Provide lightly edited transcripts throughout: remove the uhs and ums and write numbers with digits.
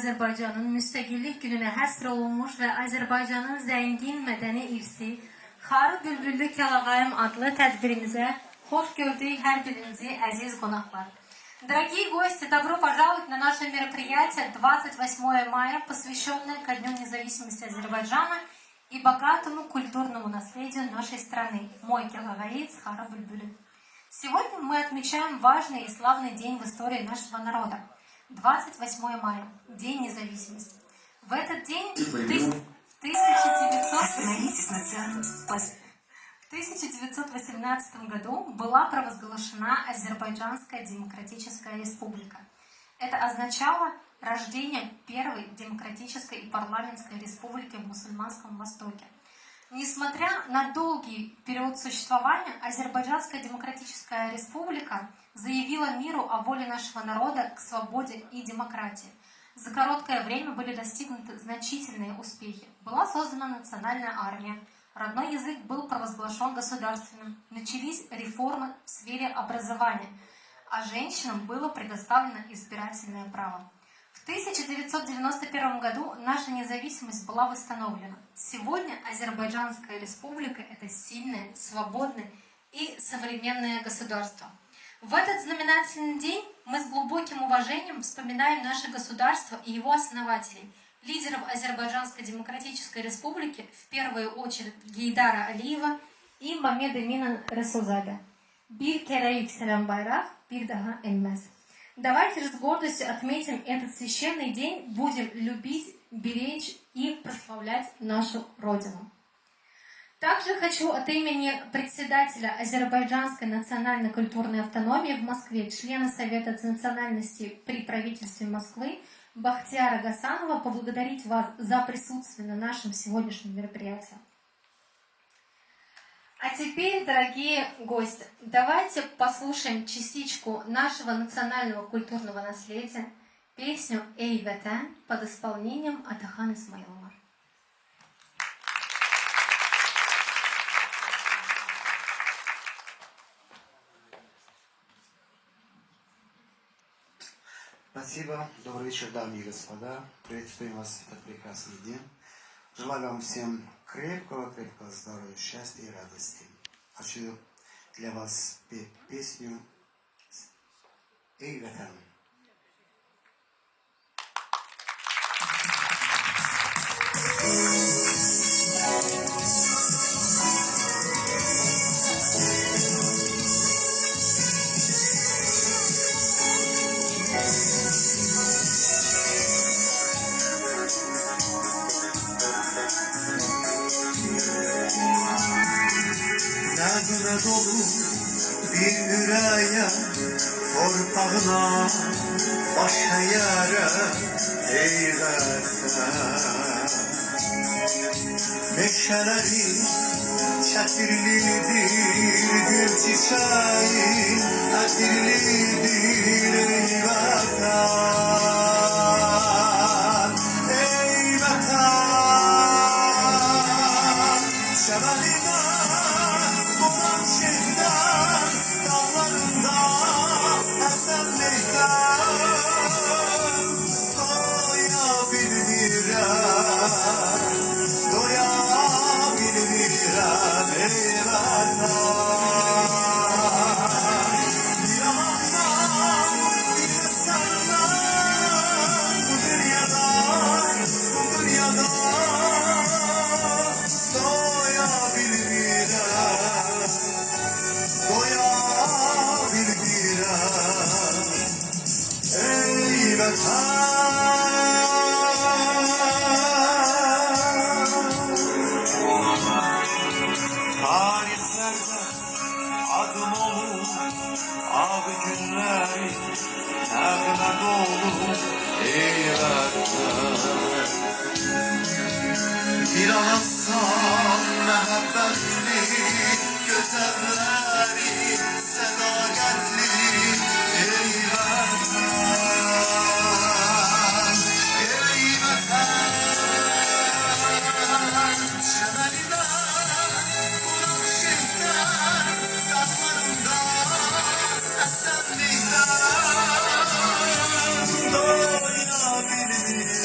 Azərbaycanın müstəqillik gününə həsr olunmuş və Azərbaycanın zəngin mədəni irsi Xarı Bülbüllü Kəlağayım adlı tədbirimizə xoş gördük hər birinizi, əziz qonaqlar. Дорогие гости, добро пожаловать на наше мероприятие 28 мая, посвященное ко Дню независимости Азербайджана и богатому культурному наследию нашей страны. Мой Келағайы Хара Бульбулю. Сегодня мы отмечаем важный и славный день в истории нашего народа. 28 мая, День независимости. В этот день в 1918 году была провозглашена Азербайджанская Демократическая Республика. Это означало рождение первой демократической и парламентской республики в мусульманском Востоке. Несмотря на долгий период существования, Азербайджанская Демократическая Республика заявила миру о воле нашего народа к свободе и демократии. За короткое время были достигнуты значительные успехи. Была создана национальная армия, родной язык был провозглашен государственным, начались реформы в сфере образования, а женщинам было предоставлено избирательное право. В 1991 году наша независимость была восстановлена. Сегодня Азербайджанская республика – это сильное, свободное и современное государство. В этот знаменательный день мы с глубоким уважением вспоминаем наше государство и его основателей, лидеров Азербайджанской Демократической Республики, в первую очередь Гейдара Алиева и Мамеда Мина Расулзада. Bir kere yükselen bayrak, bir daha inmez. Давайте же с гордостью отметим этот священный день, будем любить, беречь и прославлять нашу Родину. Также хочу от имени председателя Азербайджанской национально-культурной автономии в Москве, члена Совета национальностей при правительстве Москвы Бахтияра Гасанова поблагодарить вас за присутствие на нашем сегодняшнем мероприятии. А теперь, дорогие гости, давайте послушаем частичку нашего национального культурного наследия, песню «Эй, Ватан» под исполнением Атахан Исмаилова. Спасибо. Добрый вечер, дамы и господа. Приветствуем вас в этот прекрасный день. Желаю вам всем крепкого здоровья, счастья и радости. Хочу для вас петь песню «Эй, Ватан». Nağına dolu bir yüreğe, torpağına başa yara ey vatan. Meşeleri çetirlidir, gül çiçeği etirlidir ey vatan. Ey vatan, şemalina Boran şehirden dağlarında esen meydan doyabilirim ey vatan. Bir amandan bir de senden bu dünyada doyabilirim ey Tarihlerde adım olur, abi günleri nerede dolu ey vatan. Bir anlatsan mehabbetli, güzelleri sadakatli ey vatan. Ey vatan, şemalina bulan şehirden dağlarında esen meydan doyabilirim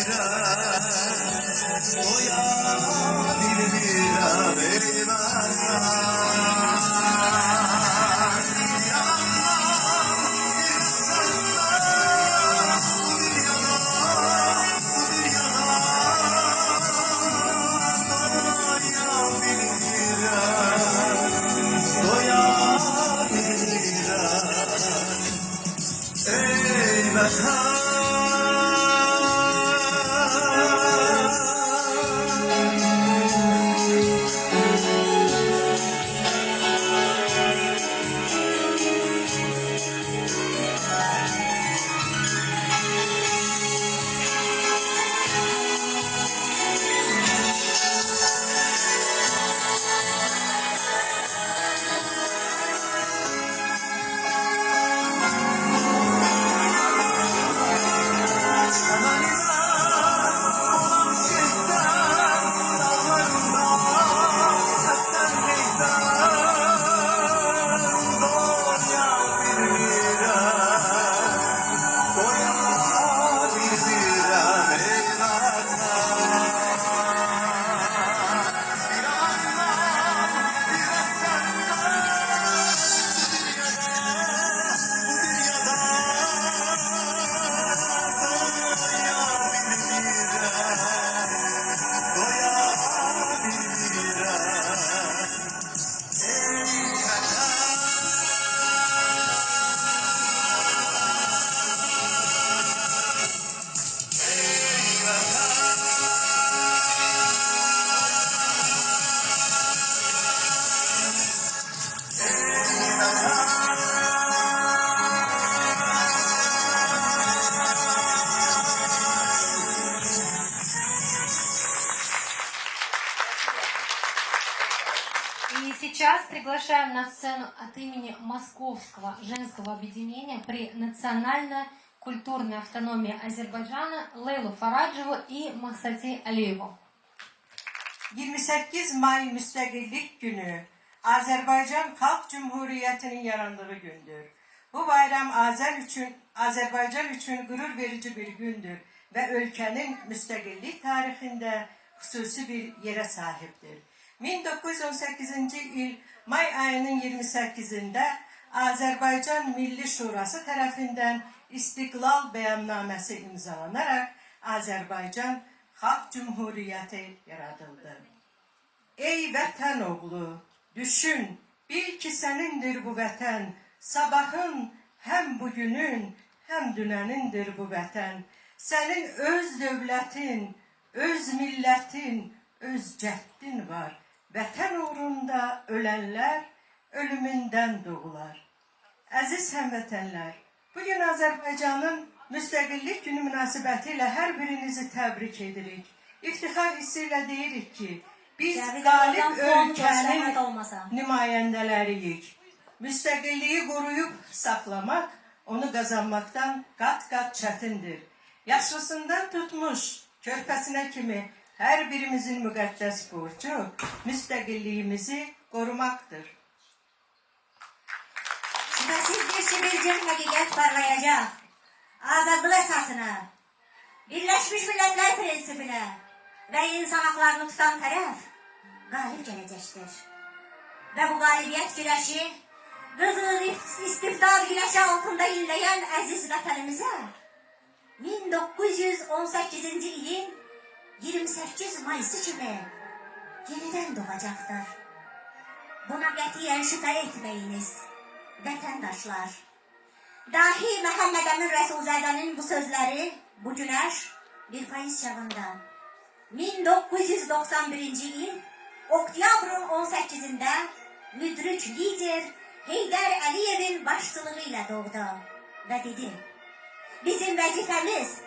И сейчас приглашаем на сцену от имени Московского женского объединения при национальной культурной автономии Азербайджана Лейлу Фараджеву и Махсати Алиеву. 28 May Müstəqillik Günü Azərbaycan Xalq Cümhuriyyətinin yarandığı gündür. Bu bayram Azərbaycan üçün qürur verici bir gündür və ölkənin müstəqillik tarixində xüsusi bir yerə sahibdir. 1918-ci il may ayının 28-də Azərbaycan Milli Şurası tərəfindən İstiqlal Bəyannaməsi imzalanaraq Azərbaycan Xalq Cümhuriyyəti yaradıldı. Ey vətən oğlu, düşün, bil ki sənindir bu vətən, sabahın həm bugünün, həm dünənindir bu vətən. Sənin öz dövlətin, öz millətin, öz cəddin var. Vətən uğrunda ölənlər ölümündən doğular. Əziz həmvətənlər, bugün Azərbaycanın Müstəqillik Günü münasibətilə hər birinizi təbrik edirik. İftixar hissi ilə deyirik ki, biz qalib ölkənin nümayəndələriyik. Müstəqilliyi qoruyub saxlamaq, onu qazanmaqdan qat-qat çətindir. Yaşlısından tutmuş körpəsinə kimi hər birimizin müqəddəs borcu müstəqilliyimizi qorumaqdır. Şüphesizdir ki bir gün həqiqət parlayacaq. Azadlıq əsasına, Birləşmiş Millətlər prinsipinə və insan haqlarını tutan tərəf qalib gələcəkdir. Və bu qalibiyyət güləşi, qızıl istibdad güləşi altında inləyən əziz vətənimizə 1918-ci ilin 28 Mayısı kimi yenidən doğacaqdır. Buna qətiyyən şübhə etməyiniz, vətəndaşlar. Dahi Məhəmməd Əmin Rəsulzədənin bu sözləri bu günəş bir payız çağında 1991-ci il oktyabrın 18-də müdrik lider Heydər Əliyevin başçılığı ilə doğdu və dedi: bizim vəzifəmiz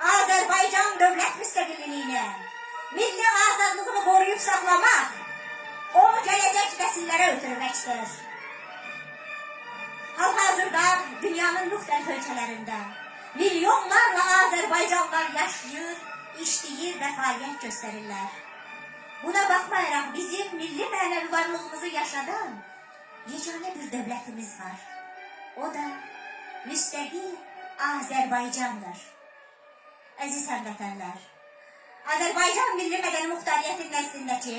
Azərbaycan dövlət müstəqilliyini, milli azadlığını qoruyub saxlamaq, onu gələcək nəsillərə ötürməkdir. Hal-hazırda dünyanın müxtəlif ölkələrində milyonlarla Azərbaycanlılar yaşayır, işləyir və fəaliyyət göstərirlər. Buna baxmayaraq bizim milli mənəvi varlığımızı yaşadan yeganə bir dövlətimiz var. O da müstəqil Azərbaycandır. Əziz həmvətənlər, Azərbaycan Milli Mədəni Muxtariyyəti nəzdindəki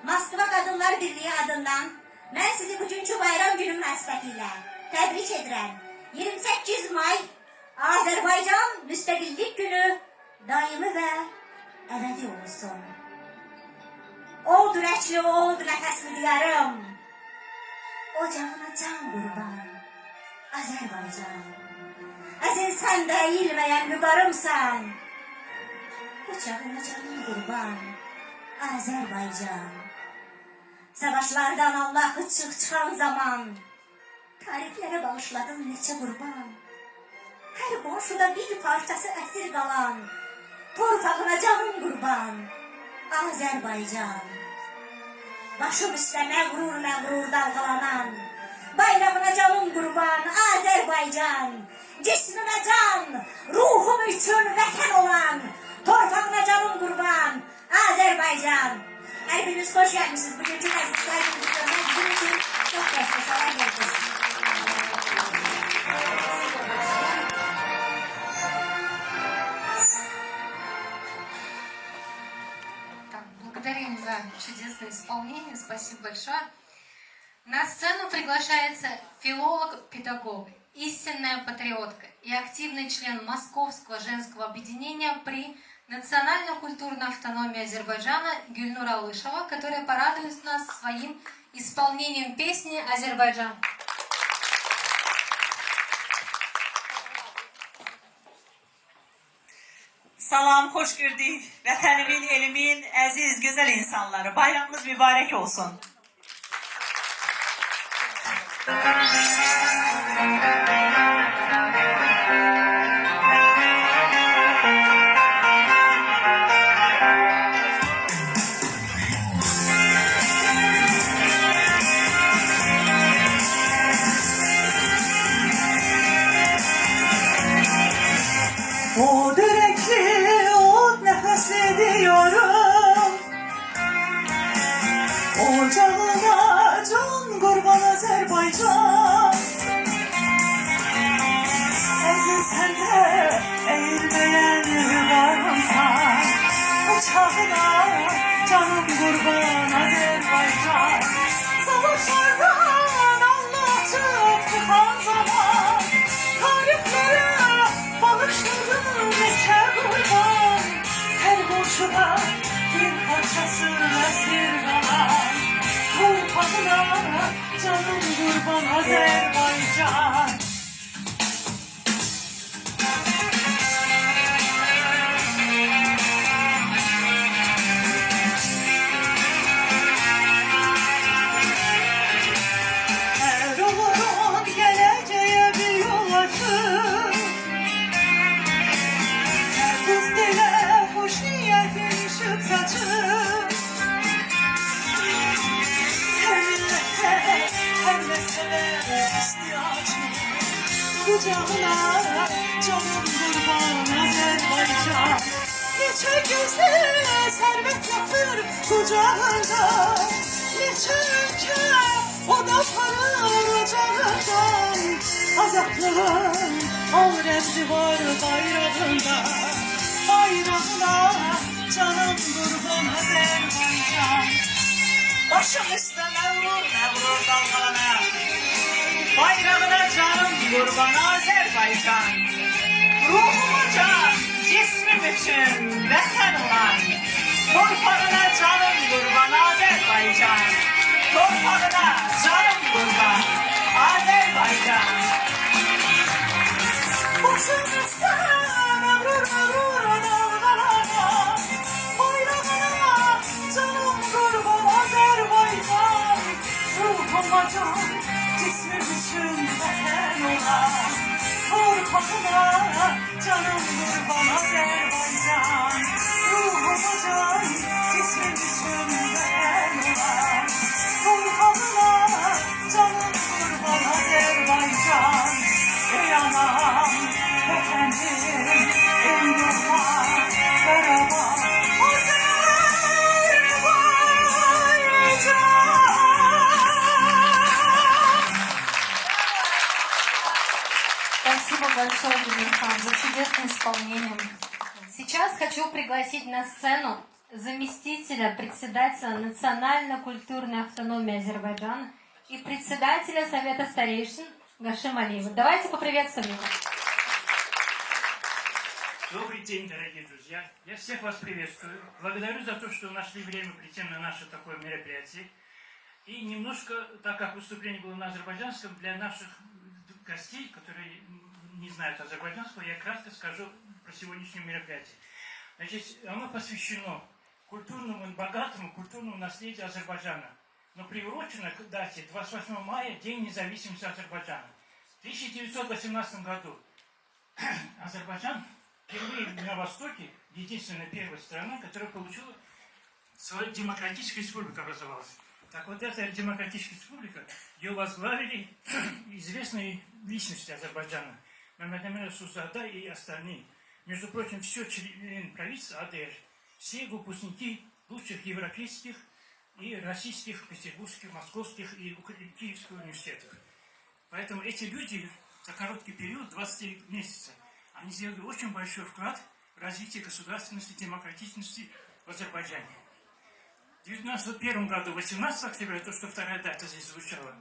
Moskva Qadınlar Birliyi adından mən sizi bugünkü bayram günü münasibətilə təbrik edirəm. 28 may Azərbaycan Müstəqillik Günü daimi və əbədi olsun. Od ürəkli, od nəfəsli diyarım, ocağına can qurban Azərbaycan. Əziz sən də əyilməyən vüqarımsan, bıçağına canın qurban Azərbaycan. Savaşlardan Allah çıxan zaman tarixlərə bağışladın neçə qurban. Hər qonşuda bir parçası əsir qalan, torpağına canın qurban Azərbaycan. Başım üstə məğrur dalğalanan, bayrağına canın qurban Azərbaycan. Cismimə can, ruhum üçün vətən olan, torpağına canın qurban Azərbaycan. Hər biriniz xoş gəlmişsiniz. Bugünkü məzlislər günümüzdə bizim üçün çox xoşlaşalar gəldiniz. Благодарим за чудесное исполнение. Спасибо большое. На сцену приглашается филолог-педагог, истинная патриотка и активный член Московского женского объединения при национальной культурной автономии Азербайджана Гюльнур Алышева, которая порадует нас своим исполнением песни «Азербайджан». Salam, xoş gördük. Vətənimin, elimin, əziz, gözəl insanları. Bayramımız mübarək olsun. Toprağına canım kurban Azerbaycan. Savaşlardan anlatıp tıkan zaman, tariflere bağışladım geçer kurban. Her boşluğa bir parçası esir kalan, torpağına canım kurban Azerbaycan. Her umudun geleceğe bir yol açır. Her kız dile hoş niyetin ışık saçır. Her millete, her meseleye ihtiyacım. Kucağına canım kurban Azerbaycan. Neçe gözle servet yatır kucağında, neçe ülke o da parır ocağından. Azaklığın al remzi var bayrağında, bayrağına canım kurban Azerbaycan. Başım üstüne vurur dalgalana, bayrağına canım kurban Azerbaycan. Ruhuma can, cismim için vatan olan, torpağına canım kurban Azerbaycan. Torpağına canım kurban Azerbaycan. Başım üstüne vurur dalgalana, bayrağına canım kurban Azerbaycan. Ruhuma can, cismim için vatan olan, torpağına canım kurban Azerbaycan. Ruhuma can, cismim için vatan olan, torpağına canım kurban Azerbaycan. Ey anam, efendim, ey yurtlar, beraber Azerbaycan. Спасибо большое, Демирхан, за чудесное исполнение. Сейчас хочу пригласить на сцену заместителя председателя Национально-культурной автономии Азербайджана и председателя Совета старейшин Гашем Алиева. Давайте поприветствуем его. Добрый день, дорогие друзья. Я всех вас приветствую. Благодарю за то, что нашли время прийти на наше такое мероприятие. И немножко, так как выступление было на азербайджанском, для наших гостей, которые не знают азербайджанского, я кратко скажу про сегодняшнее мероприятие. Значит, оно посвящено культурному, богатому культурному наследию Азербайджана, но приурочено к дате 28 мая, День независимости Азербайджана. В 1918 году Азербайджан впервые на Востоке, единственная первая страна, которая получила свою демократическую республику, образовалась. Так вот, эта демократическая республика, ее возглавили известные личности Азербайджана, Мамед Сузада и остальные. Между прочим, все члены правительства АДР, все выпускники лучших европейских и российских, петербургских, московских и киевских университетов. Поэтому эти люди за короткий период, 23 месяца, они сделали очень большой вклад в развитие государственности, демократичности в Азербайджане. В 1991 году, 18 октября, то, что вторая дата здесь звучала,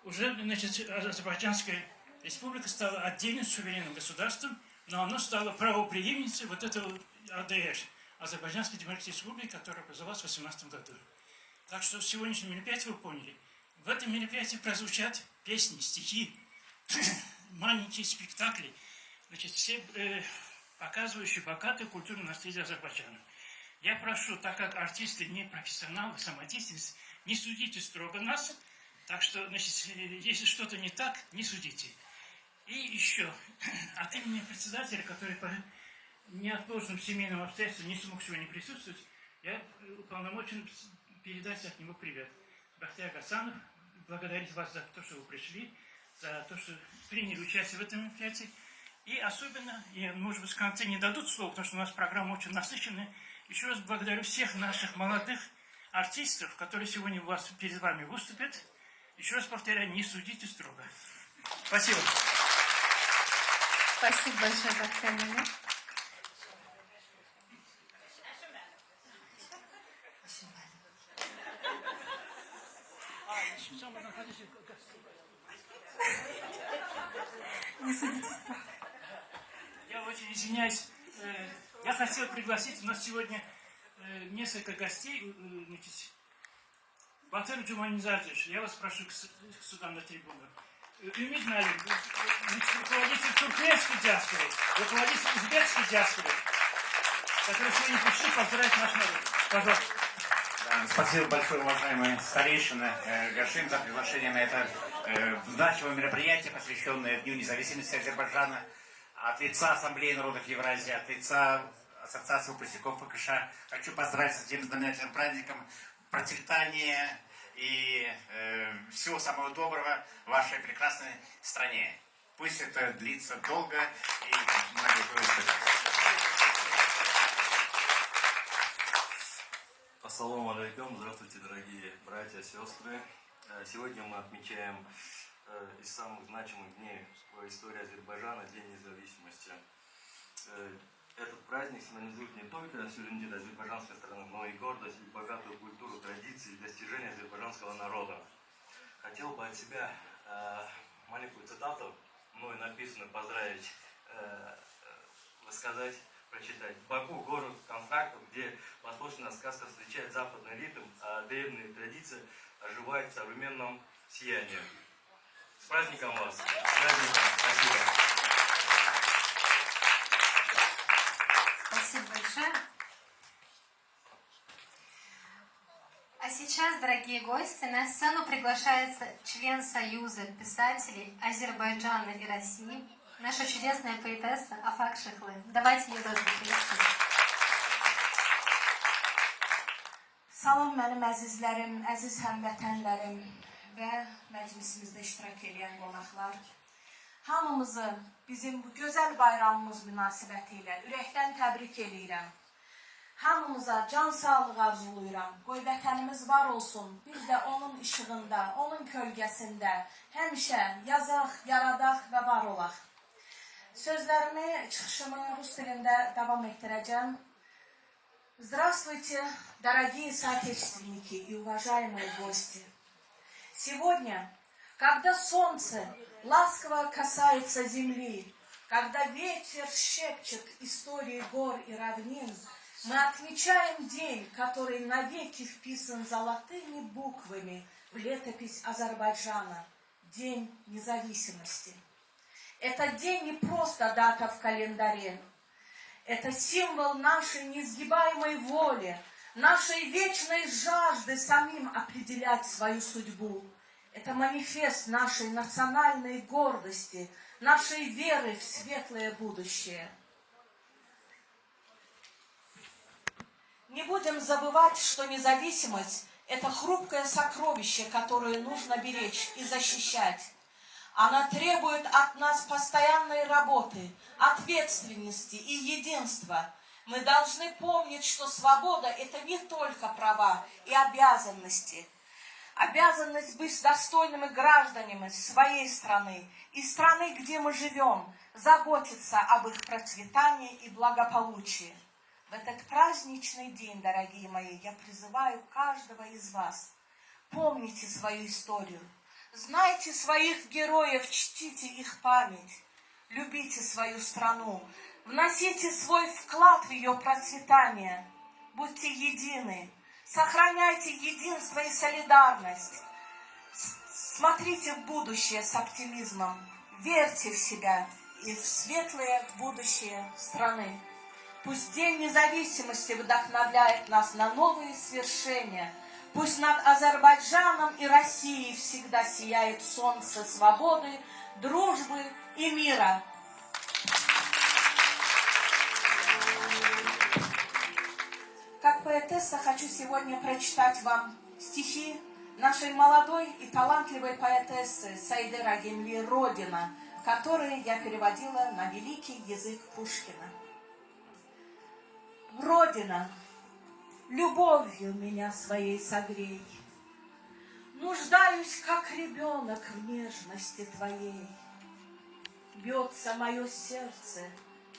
уже, значит, Азербайджанская республика стала отдельным суверенным государством, но оно стало правопреемницей вот этого АДР, Азербайджанской демократической республики, которая образовалась в 18 году. Так что в сегодняшнем мероприятии вы поняли, в этом мероприятии прозвучат песни, стихи, маленькие спектакли, значит, все показывающие богатое культурное наследие Азербайджана. Я прошу, так как артисты не профессионалы, самодеятельность, не судите строго нас, так что, значит, если что-то не так, не судите. И еще, от имени председателя, который по неотложным семейным обстоятельствам не смог сегодня присутствовать, я уполномочен передать от него привет. Бахтияр Гасанов, благодарить вас за то, что вы пришли, за то, что приняли участие в этом мероприятии. И особенно, и, может быть, в конце не дадут слово, потому что у нас программа очень насыщенная. Еще раз благодарю всех наших молодых артистов, которые сегодня перед вами выступят. Еще раз повторяю, не судите строго. Спасибо. Спасибо большое, Бахтияр. Я очень извиняюсь. Я хотел пригласить, у нас сегодня несколько гостей. Батыр Джуманизадович, я вас прошу сюда на трибуну. Ümit Nalim, руководитель туркменской диаспоры, руководитель узбекской диаспоры, которые сегодня пришли поздравить наш народ. Пожалуйста. Спасибо большое, уважаемые старейшины Гашим, за приглашение на это значимое мероприятие, посвященное Дню независимости Азербайджана. От лица Ассамблеи народов Евразии, от лица Ассоциации выпускников ФКШ хочу поздравить с этим знаменательным праздником, процветания и всего самого доброго в вашей прекрасной стране. Пусть это длится долго и многие. Ассаламу алейкум, здравствуйте, дорогие братья и сестры. Сегодня мы отмечаем из самых значимых дней в истории Азербайджана День независимости. Этот праздник символизирует не только суверенитет азербайджанской страны, но и гордость, и богатую культуру, традиции и достижения азербайджанского народа. Хотел бы от себя маленькую цитату, мной написанную, поздравить, высказать, прочитать. Баку – город контрактов, где восточная сказка встречает западный ритм, а древние традиции оживают в современном сиянии. С праздником вас! С праздником! Спасибо! Спасибо большое. А сейчас, дорогие гости, на сцену приглашается член Союза писателей Азербайджана и России, наша чудесная поэтесса Афак Шихлы. Давайте ее тоже приветствуем. Salam mənim əzizlərim, əziz həmvətənlərim və məclisimizdə iştirak edən qonaqlar. Hamımızı bizim bu gözəl bayramımız münasibəti ilə ürəkdən təbrik edirəm. Hamımıza can sağlığı arzulayıram. Qoy vətənimiz var olsun. Biz də onun işığında, onun kölgəsində həmişə yazaq, yaradaq və var olaq. Sözlərimi, çıxışımı rus dilində davam etdirəcəm. Здравствуйте, дорогие соотечественники и уважаемые гости! Сегодня, когда солнце ласково касается земли, когда ветер шепчет истории гор и равнин, мы отмечаем день, который навеки вписан золотыми буквами в летопись Азербайджана – День независимости. Этот день не просто дата в календаре. Это символ нашей неизгибаемой воли, нашей вечной жажды самим определять свою судьбу. Это манифест нашей национальной гордости, нашей веры в светлое будущее. Не будем забывать, что независимость – это хрупкое сокровище, которое нужно беречь и защищать. Она требует от нас постоянной работы, ответственности и единства. Мы должны помнить, что свобода – это не только права и обязанности. Обязанность быть достойными гражданами своей страны и страны, где мы живем, заботиться об их процветании и благополучии. В этот праздничный день, дорогие мои, я призываю каждого из вас. Помните свою историю. Знайте своих героев, чтите их память, любите свою страну, вносите свой вклад в ее процветание, будьте едины, сохраняйте единство и солидарность, смотрите в будущее с оптимизмом, верьте в себя и в светлое будущее страны. Пусть День независимости вдохновляет нас на новые свершения. Пусть над Азербайджаном и Россией всегда сияет солнце свободы, дружбы и мира. Как поэтесса хочу сегодня прочитать вам стихи нашей молодой и талантливой поэтессы Саиды Рагимли «Родина», которые я переводила на великий язык Пушкина. Родина, любовью меня своей согрей. Нуждаюсь, как ребенок, в нежности твоей. Бьется мое сердце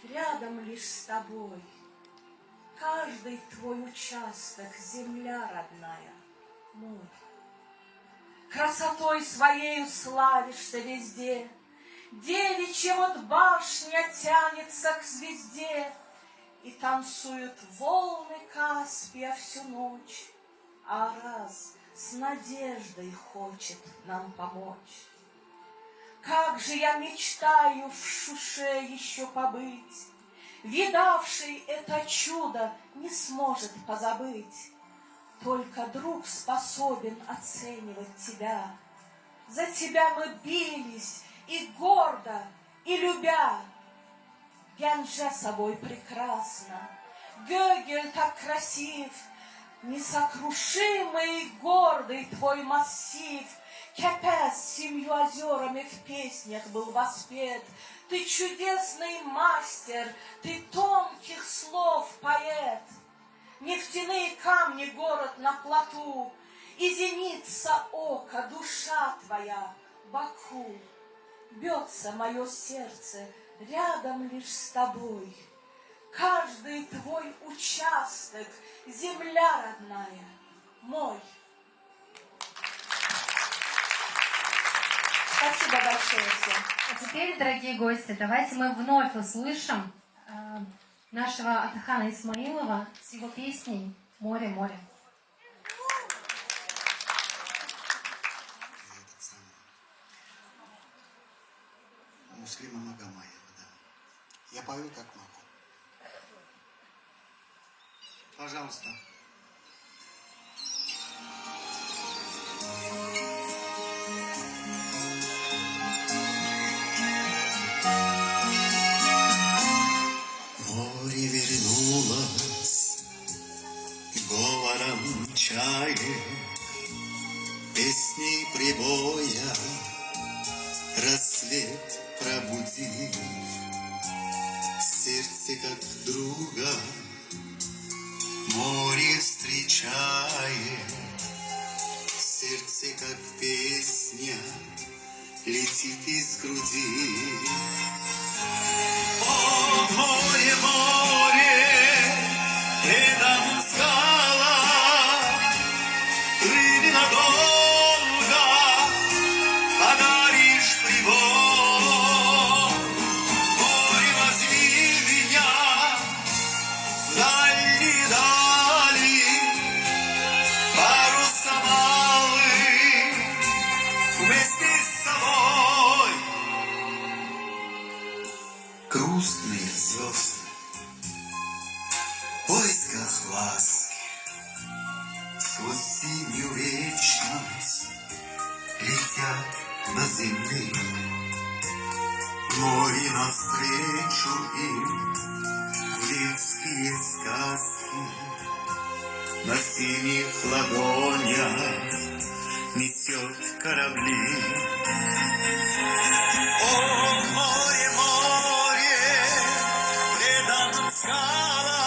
рядом лишь с тобой. Каждый твой участок, земля родная, мой. красотой своею славишься везде. Девичья вот башня тянется к звезде, и танцуют волны Каспия всю ночь, а раз с надеждой хочет нам помочь. Как же я мечтаю в Шуше еще побыть, видавший это чудо не сможет позабыть. Только друг способен оценивать тебя. За тебя мы бились и гордо, и любя. Гянже собой прекрасна, Гёгель так красив, несокрушимый и гордый твой массив. Кепес с 7 озерами в песнях был воспет. Ты чудесный мастер, ты тонких слов поэт. Нефтяные камни город на плоту, и зеница ока, душа твоя, Баку. Бьется мое сердце рядом лишь с тобой. Каждый твой участок, земля родная, мой. Спасибо большое всем. А теперь, дорогие гости, давайте мы вновь услышим нашего Атахана Исмаилова с его песней «Море, море». Муслима Магомаева, да. Я пою как могу. Пожалуйста. Море вернулось говором чаек, песней прибоя, рассвет пробудив, сердце как друга море встречает, сердце как песня летит из груди. О, море, море, рядом скала, ты ненадолго подаришь прибор. Море, возьми меня в дальние дали, паруса малый вместе с собой. Грустные звезды в поисках ласки сквозь синюю вечность летят на земле. Море навстречу им в детские сказки на синих ладонях несет корабли. О, море, море, предан скала,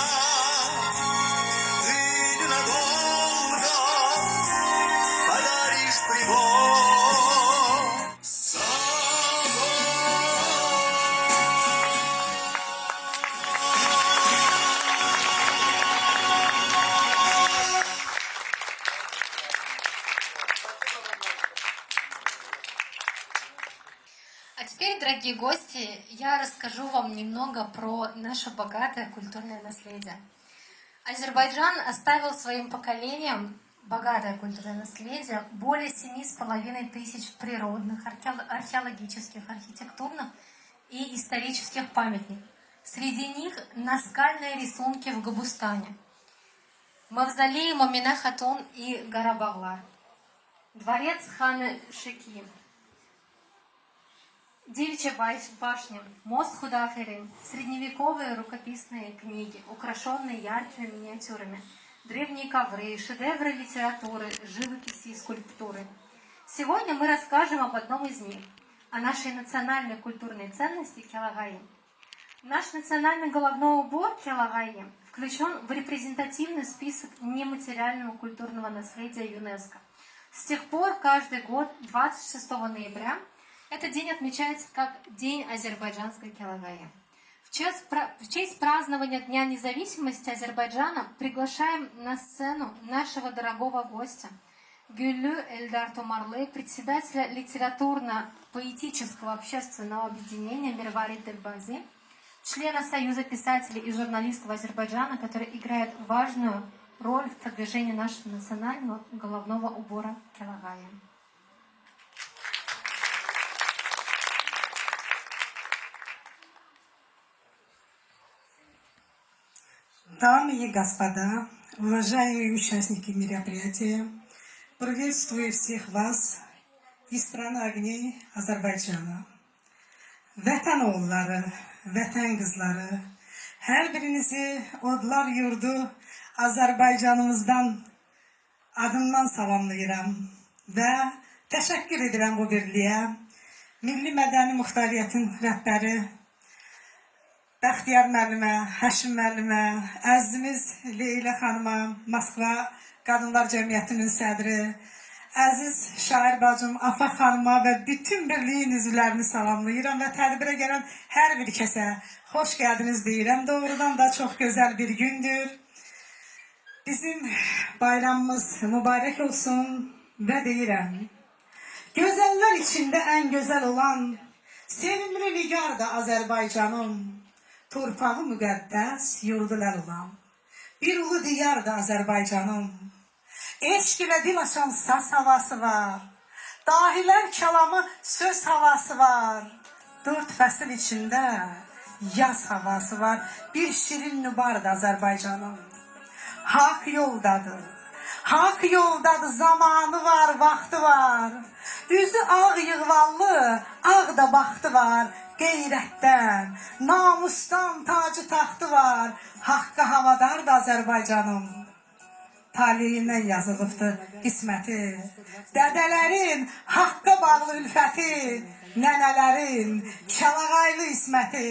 ты ненадолго подаришь прибор с собой. А теперь, дорогие гости, я расскажу вам немного про наше богатое культурное наследие. Азербайджан оставил своим поколениям богатое культурное наследие, более 7,5 тысяч природных, археологических, архитектурных и исторических памятников. Среди них наскальные рисунки в Габустане, мавзолей Момина Хатун и гора Баглар, дворец хана Шики, Девичья башня, мост Худафери, средневековые рукописные книги, украшенные яркими миниатюрами, древние ковры, шедевры литературы, живописи и скульптуры. Сегодня мы расскажем об одном из них, о нашей национальной культурной ценности Келагайи. Наш национальный головной убор Келагайи включен в репрезентативный список нематериального культурного наследия ЮНЕСКО. С тех пор каждый год 26 ноября этот день отмечается как День азербайджанской Келагайи. В честь празднования Дня независимости Азербайджана приглашаем на сцену нашего дорогого гостя, Гюллю Эльдар Томарлы, председателя литературно-поэтического общественного объединения «Мирварид Дербази», члена Союза писателей и журналистов Азербайджана, который играет важную роль в продвижении нашего национального головного убора Келагая. Дамы и господа, уважаемые участники мероприятия, приветствую всех вас из страны огней Azərbaycana. Vətən oğulları, vətən qızları, hər birinizi odlar yurdu Azərbaycanımızdan adından salamlayıram və təşəkkür edirəm bu birliyə. Milli Mədəni Muxtariyyətin rəhbəri Bəxtiyar müəllimə, Həşim müəllimə, əzizimiz Leyla xanıma, Moskva Qadınlar Cəmiyyətinin sədri, əziz şair bacım Afaq xanıma və bütün birliyin üzvlərini salamlayıram və tədbirə gələn hər bir kəsə xoş gəldiniz deyirəm. Doğrudan da çox gözəl bir gündür. Bizim bayramımız mübarək olsun və deyirəm. Gözəllər içində ən gözəl olan sevimli nigar da Azərbaycanım. Torpağı müqəddəs, yurdular olan. Bir ulu diyar da Azərbaycanım. Eşq ilə dil açan saz havası var. Dahilər kəlamı söz havası var. 4 fəsil içində yaz havası var. Bir şirin nübar da Azərbaycanım. Hak yoldadır. Hak yoldadır, zamanı var, vaxtı var. Üzü ağ yığvallı, ağ da baxtı var. Qeyrətdən, namusdan tacı taxtı var. Haqqı havadar da Azərbaycanım. Taleyindən yazılıbdır qisməti. Dədələrin haqqa bağlı ülfəti, nənələrin Kəlağaylı isməti.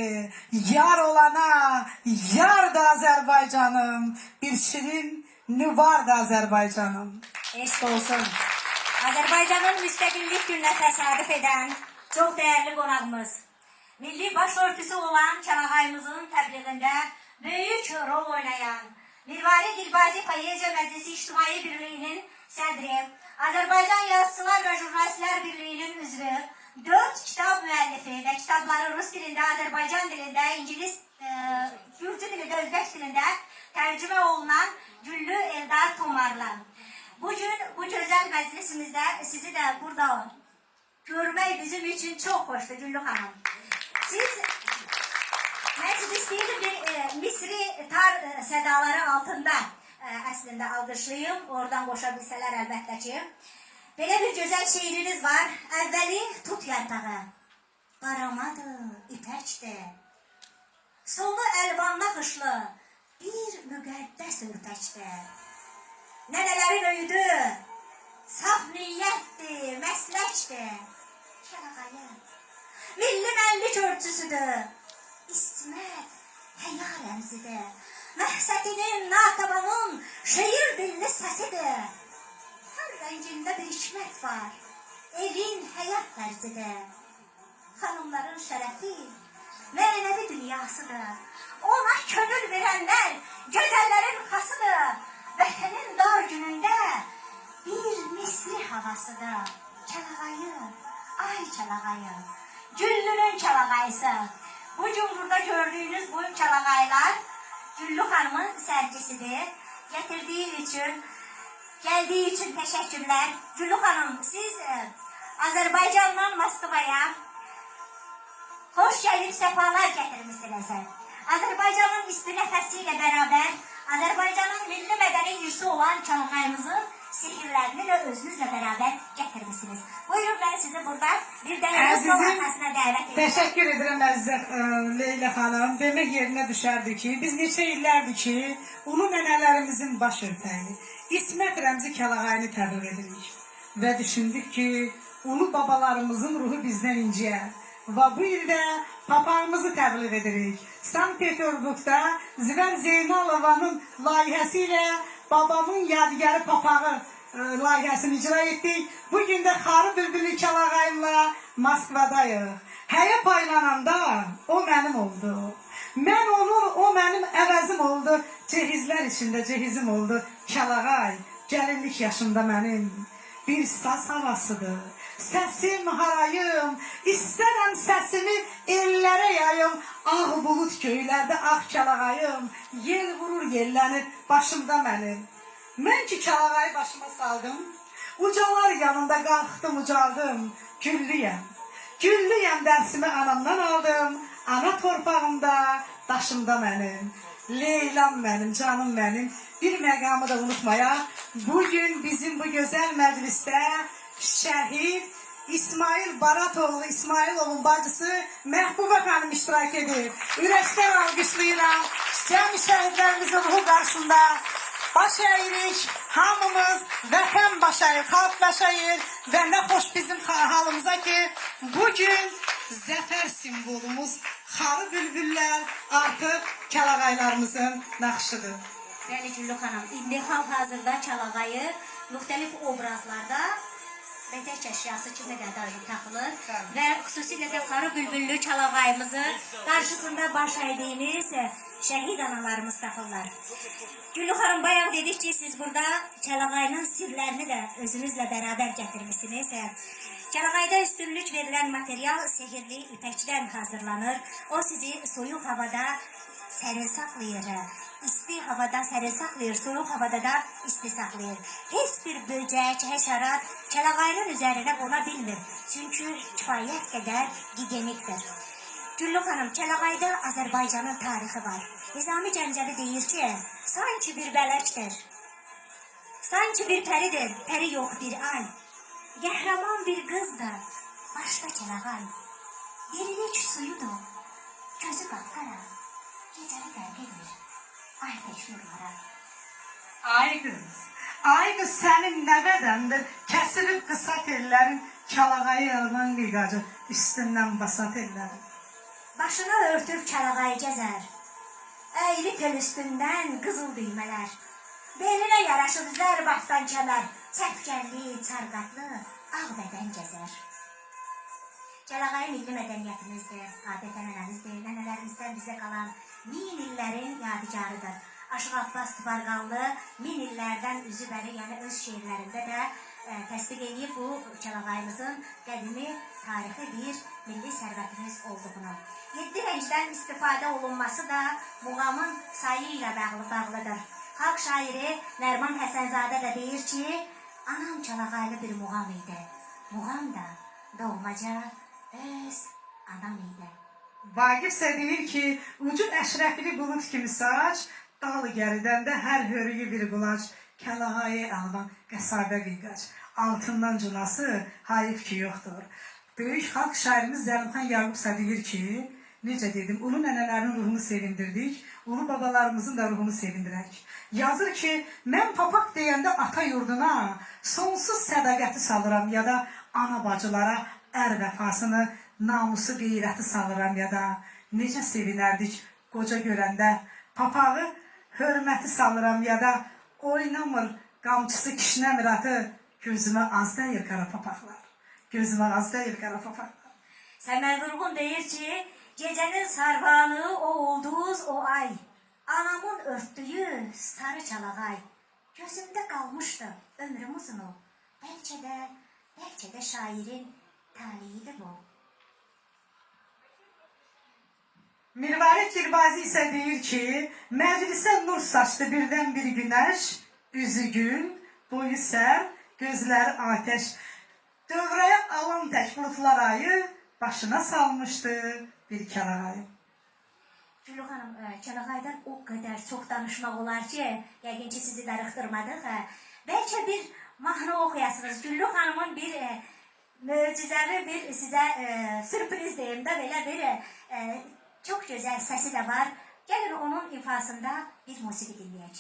Yar olana, yar da Azərbaycanım. Bir şirin nübar da Azərbaycanım. Eşq olsun. Azərbaycanın müstəqillik gününə təsadüf edən çox dəyərli qonağımız, milli başörtüsü olan Kəlağayımızın təbliğində böyük rol oynayan Mirvari Dilbazi Poeziya Məclisi İctimai Birliğinin sədri, Azərbaycan Yazıçılar və Jurnalistlər Birliğinin üzvü, 4 kitab müəllifi və kitabları rus dilində, Azərbaycan dilində, İngilis, Gürcü dilində, Özbək dilində tərcümə olunan Güllü Eldar Tomarlı. Bugün bu gözəl məclisimizdə sizi də burada görmək bizim için çok hoştu Güllü Hanım. Siz meclis değil bir Misri tar sedaları altında aslında alkışlayayım. Oradan koşabilseler elbette ki. Böyle bir güzel şiiriniz var. Evveli tut yarpağı. Qaramadı, ipəkdir. Sonu elvanla qışlı. Bir müqəddəs ürpəkdir. Nənələrin öyüdü. Saf niyyətdir, məsləkdir. Kəlağayı. Milli mənlik ölçüsüdür. İsmət, həya rəmzidir. Məhsətinin, natabanın şeir dilli səsidir. Hər rəngində bir hikmət var. Evin həyat tərzidir. Xanımların şərəfi, mənəvi dünyasıdır. Ona könül verənlər gözəllərin xasıdır. Vətənin dar günündə bir misri havasıdır. Kəlağayı, ay Kəlağayı, Güllünün Kəlağayısı. Bugün burada gördüğünüz bu Kəlağaylar Güllü Hanım'ın sergisidir. Getirdiği için, geldiği için teşekkürler. Güllü Hanım, siz Azerbaycan'dan Moskova'ya hoş gelip sefalar getirmişsiniz. Azerbaycan'ın isti nefesiyle beraber Azerbaycan'ın milli medeni irsi olan Kəlağayımızın sihirlerini de özünüzle beraber getirmişsiniz. Buyurun, ben sizi burada bir deneyim arkasına davet ediyorum. Teşekkür ederim Əzizə Leyla xanım. Demək yerinə düşərdi ki, biz neçə illərdir ki, ulu nənələrimizin baş örpəyi, İsmət Rəmzi Kəlağayını təbliğ edirik. Və düşündük ki, ulu babalarımızın ruhu bizdən inciyər. Və bu ildə papağımızı təbliğ edirik. Sankt Peterburg'da Zivər Zeynalovanın layihəsi ilə babamın yadigarı papağı layihəsini icra etdik. Bugün də Xarı Bülbülü Kəlağayımla Moskvadayıq. Həyə paylananda o mənim oldu. Mən onun, o mənim əvəzim oldu. Cehizlər içində cehizim oldu. Kəlağay, gəlinlik yaşımda mənim. bir saz havasıdır. Səsim harayım, istərəm səsimi ellərə yayım. Ağ bulut göylərdə ağ kəlağayım, yel vurur yellənir başımda mənim. Mən ki kəlağayı başıma saldım, ucalar yanında qalxdım ucaldım. Güllüyəm, güllüyəm dərsimi anamdan aldım. Ana torpağımda, daşımda mənim. Leylam mənim, canım mənim. Bir məqamı da unutmayaq. Bugün bizim bu gözəl məclisdə şəhid İsmail Baratoğlu, İsmailovun bacısı Məhbuba xanım iştirak edir. Ürəkdən alqışlayıram. Cəmi şəhidlərimizin ruhu qarşısında baş əyirik. Hamımız vətən baş əyir, xalq baş əyir və nə xoş bizim halımıza ki, bugün zəfər simvolumuz xarı bülbüllər artıq kəlağaylarımızın naxışıdır. Bəli Güllü xanım, indi hal-hazırda çalağayı müxtəlif obrazlarda bəzək əşyası kimi də taxılır və xüsusilə də xarı bülbüllü çalağayımızın qarşısında baş əydiyimiz şəhid analarımız taxırlar. Güllü xanım, bayaq dedik ki, siz burada çalağayının sirlərini də özünüzlə bərabər gətirmişsiniz. Çalağayda üstünlük verilən material sehirli ipəkdən hazırlanır. O sizi soyuq havada sərin saxlayır. İsti havada sərin saxlayır, soyuq havada da isti saxlayır. Heç bir böcək, həşərat çalağayının üzərinə qona bilmir. Çünki kifayət qədər gigiyenikdir. Güllü xanım, çalağayda Azərbaycanın tarixi var. Nizami Gəncəvi deyir ki, sanki bir bələkdir. Sanki bir pəridir, pəri yox bir ay. Qəhrəman bir qızdır, başda çalağay. Derilik suyudur, gözü qapqara, gecəni qərq edir. Ay peşnurlara. Ay qız sənin nə qədəndir, kəsilib qısa tellərin, çalağayı yaradan bir qacı, üstündən basat ellərin. Başına örtüb çalağayı gəzər, əyri tel üstündən qızıl düymələr. Belinə yaraşıb zərbafdan kəmər, çəpkənli, çarqatlı, ağ bədən gəzər. Çalağayı milli mədəniyyətimizdir, adət-ənənəmizdir, nənələrimizdən bizə qalan min illərin yadigarıdır. Aşıq Abbas Tifarqanlı min illərdən üzü bəri, yəni öz şeirlərində də təsdiq edib bu çalağayımızın qədimi tarixi bir milli sərvətimiz olduğunu. 7 rəngdən istifadə olunması da muğamın sayı ilə bağlıdır. Xalq şairi Nərman Həsənzadə də deyir ki, anam çalağaylı bir muğam idi. Muğam da doğmaca öz anam idi. Vaqif isə deyir ki, ucun əşrəfli bulut kimi saç, dalı gəridən də hər hörüyü bir qulac, kəlahayı alman qəsabə bir qaç, altından cunası hayif ki yoxdur. Böyük xalq şairimiz Zəlimxan Yaqub isə deyir ki, necə dedim, ulu nənələrin ruhunu sevindirdik, ulu babalarımızın da ruhunu sevindirək. Yazır ki, mən papaq deyəndə ata yurduna sonsuz sədaqəti salıram ya da ana bacılara ər vəfasını, namusu qeyrəti salıram ya da necə sevinərdik qoca görəndə papağı hörməti salıram ya da oynamır qamçısı kişnəmir atı, gözümə az dəyir qara papaqlar, gözümə az dəyir qara papaqlar. Səməd Vurğun deyir ki, gecənin sarvanı o ulduz o ay, anamın örtdüyü sarı çalağay, gözümdə qalmışdı ömrüm uzunu, bəlkə də şairin talihidir bu. Mirvarid Gülbazi isə deyir ki, məclisə nur saçdı birdən bir günəş, üzü gül, boyu sər, gözləri atəş, dövrəyə alan tək bulutlar ayı, başına salmışdı bir kəlağayı. Güllü xanım, kəlağaydan o qədər çox danışmaq olar ki, yəqin ki sizi darıxdırmadıq. Bəlkə bir mahnı oxuyasınız. Güllü xanımın bir möcüzəvi bir sizə sürpriz deyim də, belə bir çox gözəl səsi də var. Gəlin onun ifasında bir musiqi dinləyək.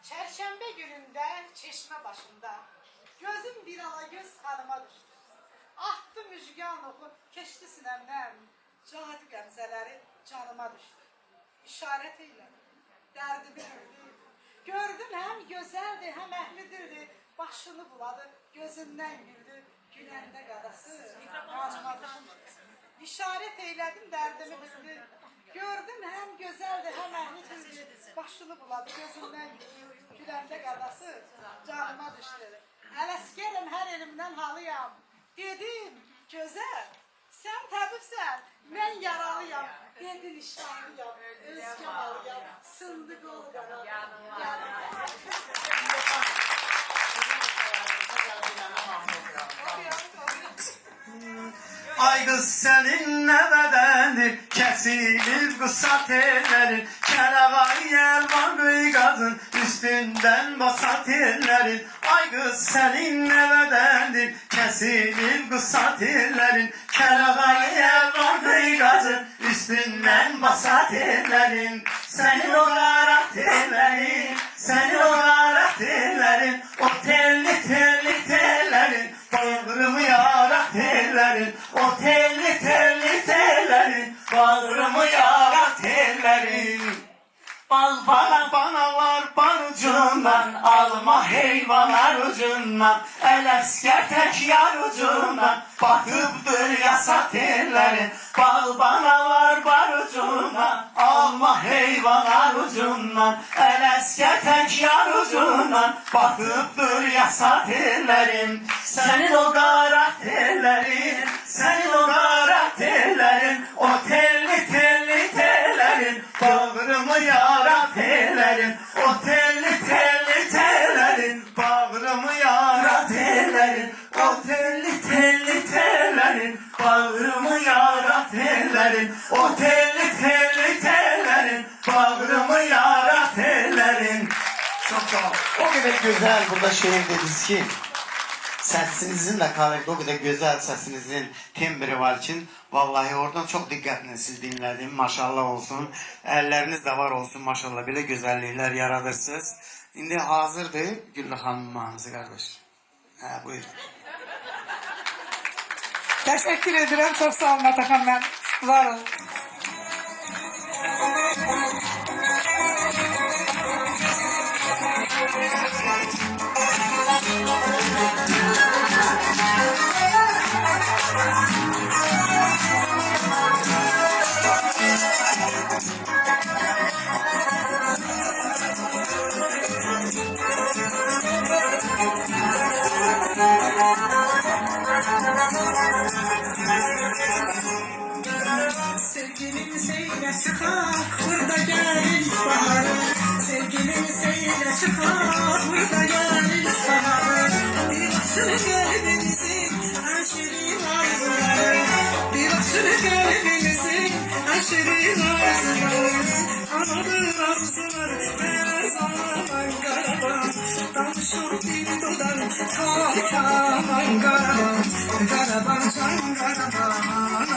Çərşənbə günündə çeşmə başında gözüm bir ala göz xanıma düşdü. Atdı müjgan oxu, keçdi sinəmdən, cadi qəmzələri canıma düşdü. İşarət ilə dərdimi gördü. Gördüm həm gözəldir, həm əhlidirdi. Başını buladı, gözündən güldü. Güləndə qadası, işarət eylədim dərdimi bildi. Gördüm həm gözəldir, həm əhlidir. Başını buladı, gözümdən güləndə qadası canıma düşdü. Ələskərəm, hər elimdən halıyam. Dedim, gözəl, sən təbibsən, mən yaralıyam. Dedin iştahlıyam, özgə malıyam, sındı qol qanam. Ay kız senin ne bedenir, kesilir kısa tellerin, Kelağay elvan gazın üstünden basa tellerin. Ay kız senin ne bedenir, kesilir kısa tellerin, Kelağay elvan gazın üstünden basa tellerin. Senin o kara tellerin, senin o kara tellerin, o telli telli tellerin, bağrımı yarak tellerin, o telli telli tellerin, bağrımı yarak tellerin. Bal bana var bal ucundan, alma heyvalar ucundan, el esker tek yar ucundan, batıptır yasa tellerin. Bal bana var bal ucundan, alma heyvalar ucundan, el esker tek yar ucundan, batıptır yasa tellerin. Senin o kara tellerin, senin o kara tellerin, o telli telli tellerin, bağrımı yara tellerin, o telli telli tellerin, bağrımı yara tellerin, o telli telli tellerin, bağrımı yara tellerin, o telli telli tellerin, bağrımı yara tellerin. Çok sağ ol. O kadar güzel burada şehir dediniz ki, sesinizin de karakter, o kadar güzel sesinizin tembri var için vallahi oradan çok dikkatle siz dinledim. Maşallah olsun. Elleriniz de var olsun maşallah. Böyle güzellikler yaratırsınız. Şimdi hazırdır Güllü Hanım Hamzi kardeş. Buyur. Teşekkür ederim. Çok sağ olun Atakan ben. Var olun. Sevgilim seyle çıkak, burada gelin baharı. Sevgilim seyle çıkak, burada gelin baharı. Bir başını kalbimizin aşırı arzuları, bir başını kalbimizin aşırı arzuları. Anadolu arzuları her zaman karavan, danışan bir dudar kalkaman karavan, karavan can karavan.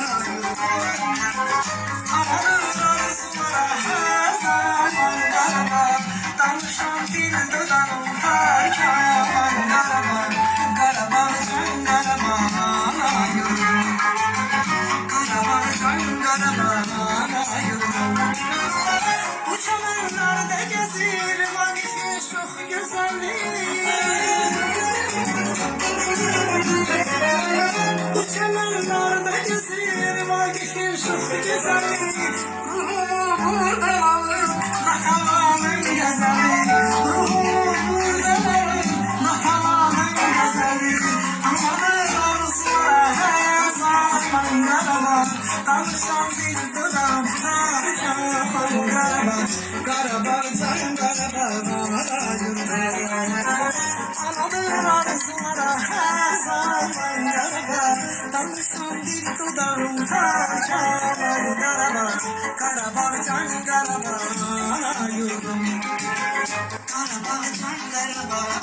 Amanın arzulara her zaman karavan, danışan bir dudar kalkaman karavan, karavan can karavan. Karavan can karavan. Bu çamanlarda gezir Vakif'in çok güzelliği. Bu çamanlarda gezir Vakif'in çok güzelliği. Ruhumu burada alır Nakalanın güzelliği. Ruhumu burada alır Nakalanın güzelliği. Amanın arzulara her zaman karavan, danışan bir dudam karavan karavan, karavan can karavan. Anadolu arzulara her zaman karavan, danışan bir dudam karavan karavan, karavan can karavan. Karavan can karavan.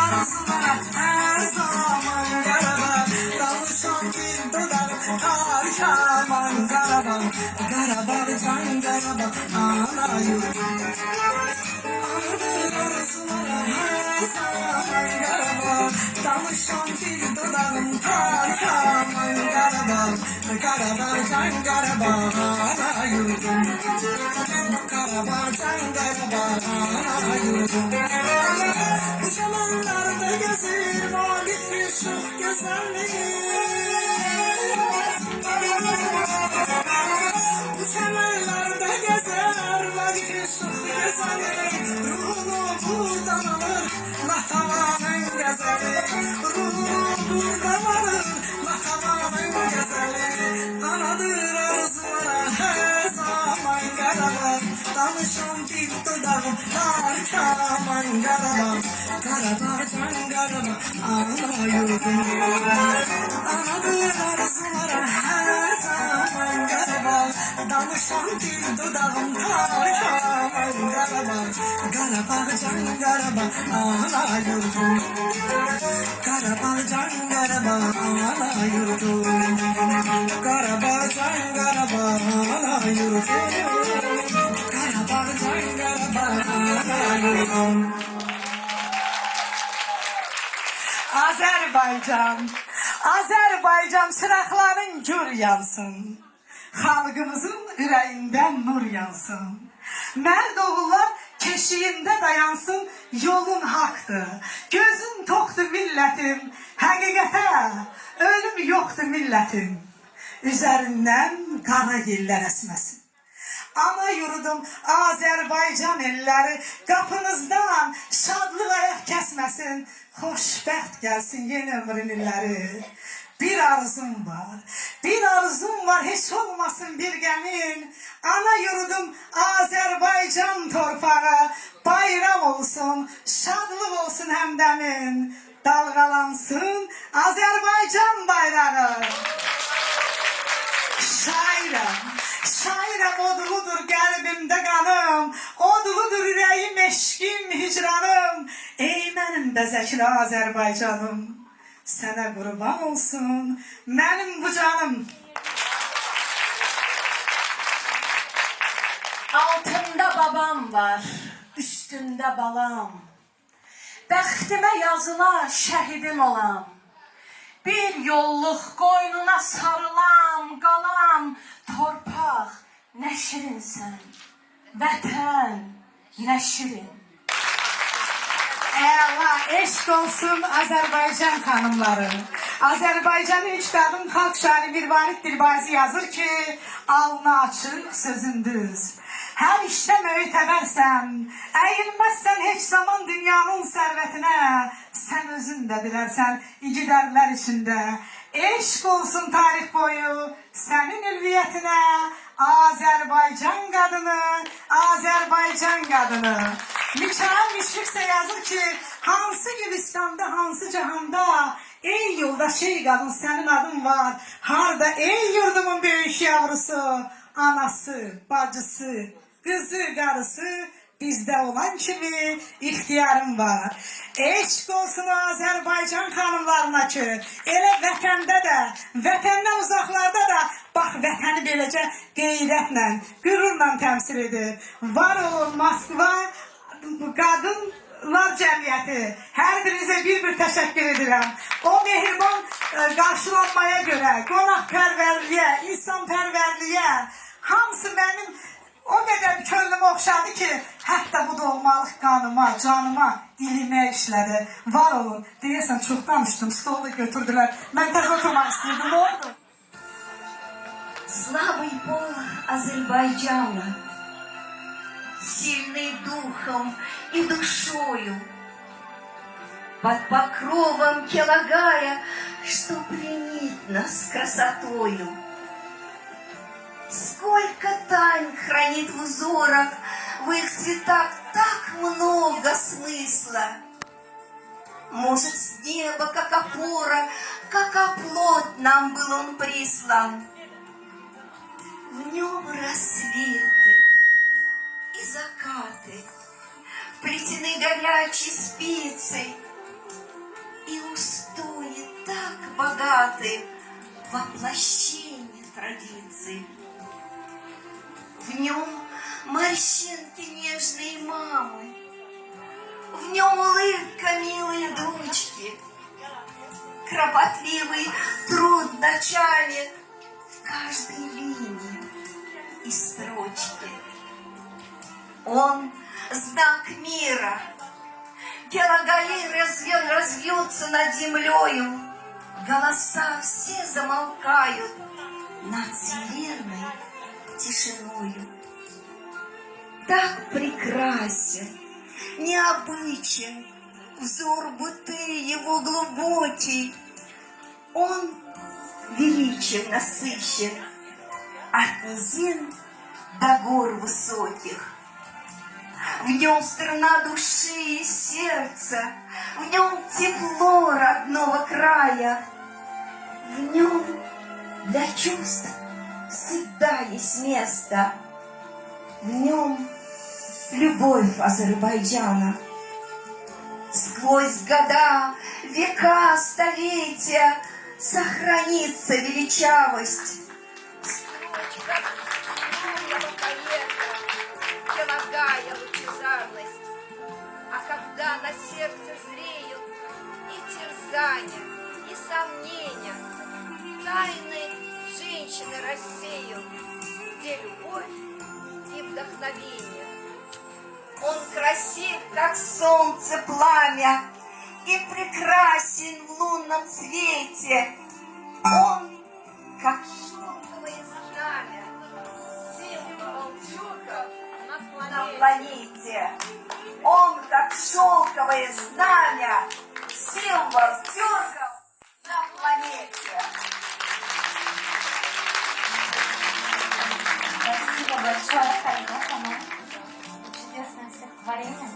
arzulara her zaman Qarabağ Danışan bir dodağım tarih aman Qarabağ Qarabağ can Qarabağ ana yurdum Anıdır arzulara her zaman Qarabağ Danışan bir dodağım tarih aman Qarabağ Qarabağ can Qarabağ ana yurdum Qarabağ can Qarabağ ana yurdum Bu zamanlarda gezir Vagif Yusuf güzelliği Bu zamanlarda gezer Vagif Yusuf güzelliği Ruhunu buradan alır Natavanın güzeli Ruhunu buradan alır Natavanın güzeli Anadır arzulara her zaman Qarabağ Danışan bir dodağım tarih aman Qarabağ Qarabağ can Qarabağ ana yurdum Anadır arzulara her zaman Qarabağ Danışan bir dodağım tarih aman Qarabağ Qarabağ can Qarabağ ana yurdum Qarabağ can Qarabağ ana yurdum Qarabağ can Qarabağ ana yurdum Qarabağ can Qarabağ ana yurdum Azərbaycan çıraqların gür yansın Xalqımızın ürəyindən nur yansın Mərd oğullar keşiyində dayansın Yolun haqdır Gözün toxdur millətim Həqiqətə ölüm yoxdur millətim Üzərindən qara yellər əsməsin Ana yurdum Azərbaycan elləri Qapınızdan şadlıq ayaq kəsməsin Xoşbəxt gəlsin yeni ömrün illəri Bir arzum var heç olmasın bir qəmin Ana yurdum Azərbaycan torpağı Bayram olsun, şadlıq olsun həmdəmin Dalğalansın Azərbaycan bayrağı Şairəm odludur qəlbimdə qanım Odludur ürəyim, eşqim, hicranım Ey mənim bəzəkli Azərbaycanım Sənə qurban olsun mənim bu canım Altında babam var, üstünde balam. Bəxtimə yazıla şəhidim olam. Bir yolluq qoynuna sarılam, qalam. Torpaq, nə şirinsən, vətən, nə şirin. Əla, eşq olsun Azərbaycan xanımları. Azərbaycanın üç qadın xalq şairi Mirvarid Dilbazi yazır ki, alnı açıq, sözün düz. Hər işdə mötəbərsən, əyilməzsən heç zaman dünyanın sərvətinə. Sən özün də bilərsən igidərlər içində. Eşq olsun tarix boyu sənin ülviyyətinə. Azərbaycan qadını, Azərbaycan qadını. Mikail Müşfiqsə yazır ki, hansı Gülistanda, hansı cahanda, ey yoldaş, ey qadın, sənin adın var. Harda ey yurdumun böyük yavrusu, anası, bacısı, qızı, qarısı, bizdə olan kimi ixtiyarım var. Eşq olsun Azərbaycan xanımlarına ki, elə vətəndə də, vətəndən uzaqlarda da, bax vətəni beləcə qeyrətlə, qürurla təmsil edir. Var olun Moskva Qadınlar Cəmiyyəti. Hər birinizə bir təşəkkür edirəm. O mehriban qarşılanmaya görə, qonaqpərvərliyə, insanpərvərliyə, hamısı mənim o qədər könlümə oxşadı ki, hətta bu doğmalıq qanıma, canıma, dilimə işlədi. Var olun. Deyəsən, çox danışdım, stolu götürdülər. Mən tez oturmaq istəyirdim, ne oldu? Слабый пол Азербайджана, сильный духом и душою, под покровом Келагая, что пленит нас красотою. Сколько тайн хранит в узорах, в их цветах так много смысла. Может, с неба, как опора, как оплот нам был он прислан. В нем рассветы и закаты, плетены горячей спицей, даты, воплощение традиций. В нем морщинки нежной мамы, в нем улыбка милой дочки, кропотливый труд ночами в каждой линии и строчке. Он знак мира, герогаи разьются над землею, голоса все замолкают над сиренной тишиною. Так прекрасен, необычен взор будты его глубокий. Он величием насыщен от низин до гор высоких. В нем страна души и сердца, в нем тепло родного края, в нем для чувств всегда есть место, в нем любовь Азербайджана. Сквозь года, века, столетия сохранится величавость. Строчка юного поэта, прилагая лучезарность. А когда на сердце зреют и терзания, и сомнения, тайны женщины рассеют, где любовь и вдохновение. Он красив, как солнце пламя, и прекрасен в лунном свете. Он, как шелковое знамя, символ тюрков на планете. Он, как шелковое знамя, символ тюрков на планете. Спасибо большое, Хайга. Чудесное стихотворение.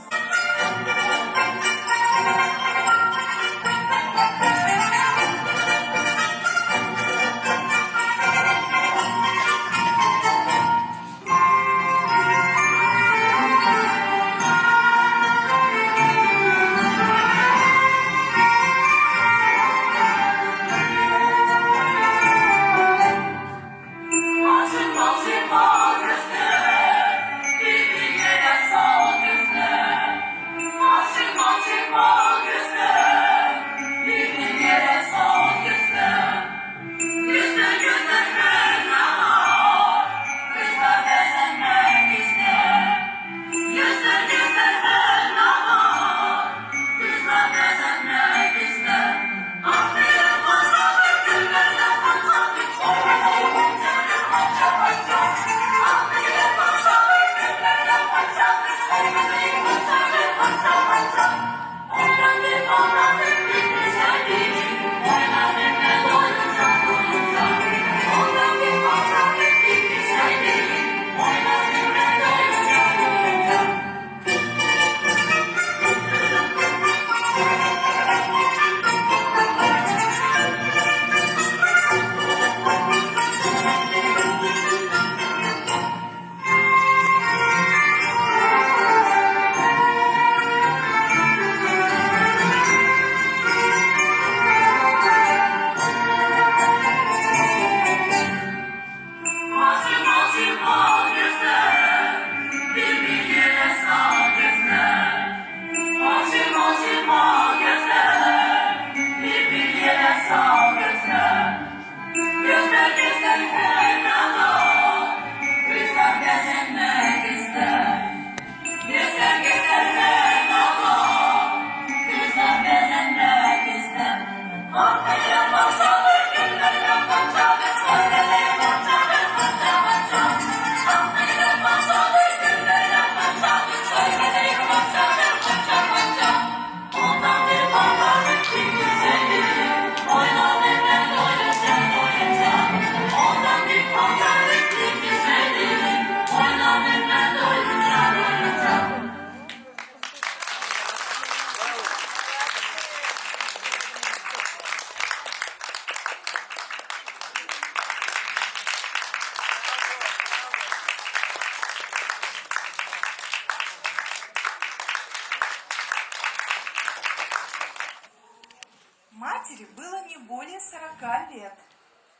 Матери было не более 40 лет,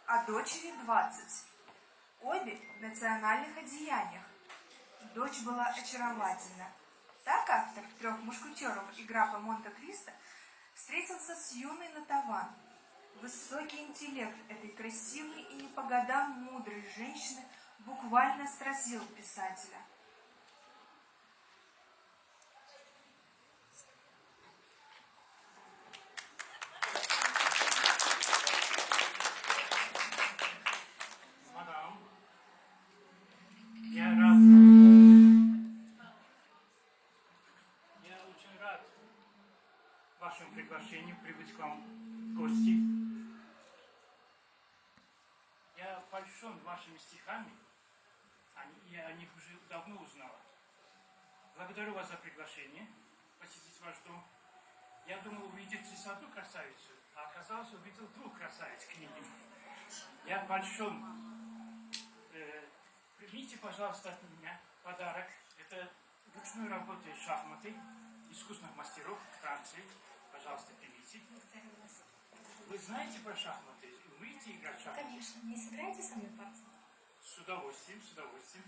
а дочери 20. Обе в национальных одеяниях. Дочь была очаровательна. Так автор «Трех мушкетеров» и графа Монте-Кристо встретился с юной Натаван. Высокий интеллект этой красивой и не по годам мудрой женщины буквально сразил писателя. Мадам, я рад. Я очень рад вашему приглашению прибыть к вам в гости. Я польщен вашими стихами, я о них уже давно узнала. Благодарю вас за приглашение посетить ваш дом. Я думал, увидеть здесь одну красавицу, а оказалось, увидел двух красавиц книги. Я польщен. Примите, пожалуйста, от меня подарок. Это ручной работы шахматы искусных мастеров Франции. Пожалуйста, примите. Вы знаете про шахматы? Умеете играть в шахматы? Конечно. Не сыграете со мной партию? С удовольствием, с удовольствием.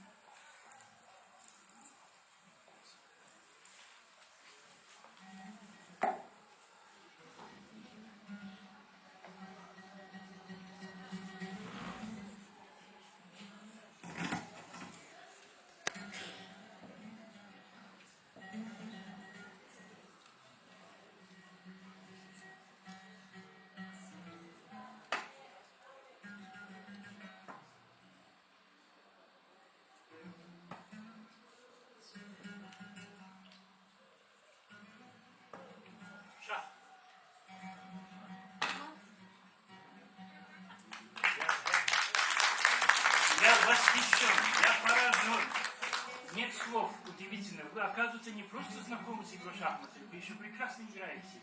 Шах. Я восхищен, я поражен. Нет слов, удивительно. Вы, оказывается, не просто знакомы с игрой шахматы, вы еще прекрасно играете.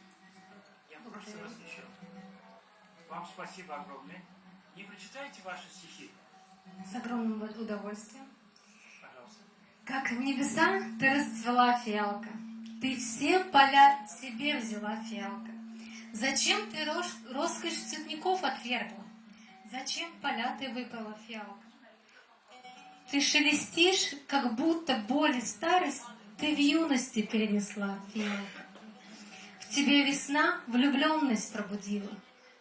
Я просто восхищен. Вам спасибо огромное. Не прочитаете ваши стихи? С огромным удовольствием. Пожалуйста. Как в небеса ты расцвела фиалка, ты все поля себе взяла фиалка. Зачем ты роскошь цветников отвергла? Зачем поля ты выпала, фиалка? Ты шелестишь, как будто боль и старость ты в юности перенесла, фиалка. В тебе весна влюбленность пробудила,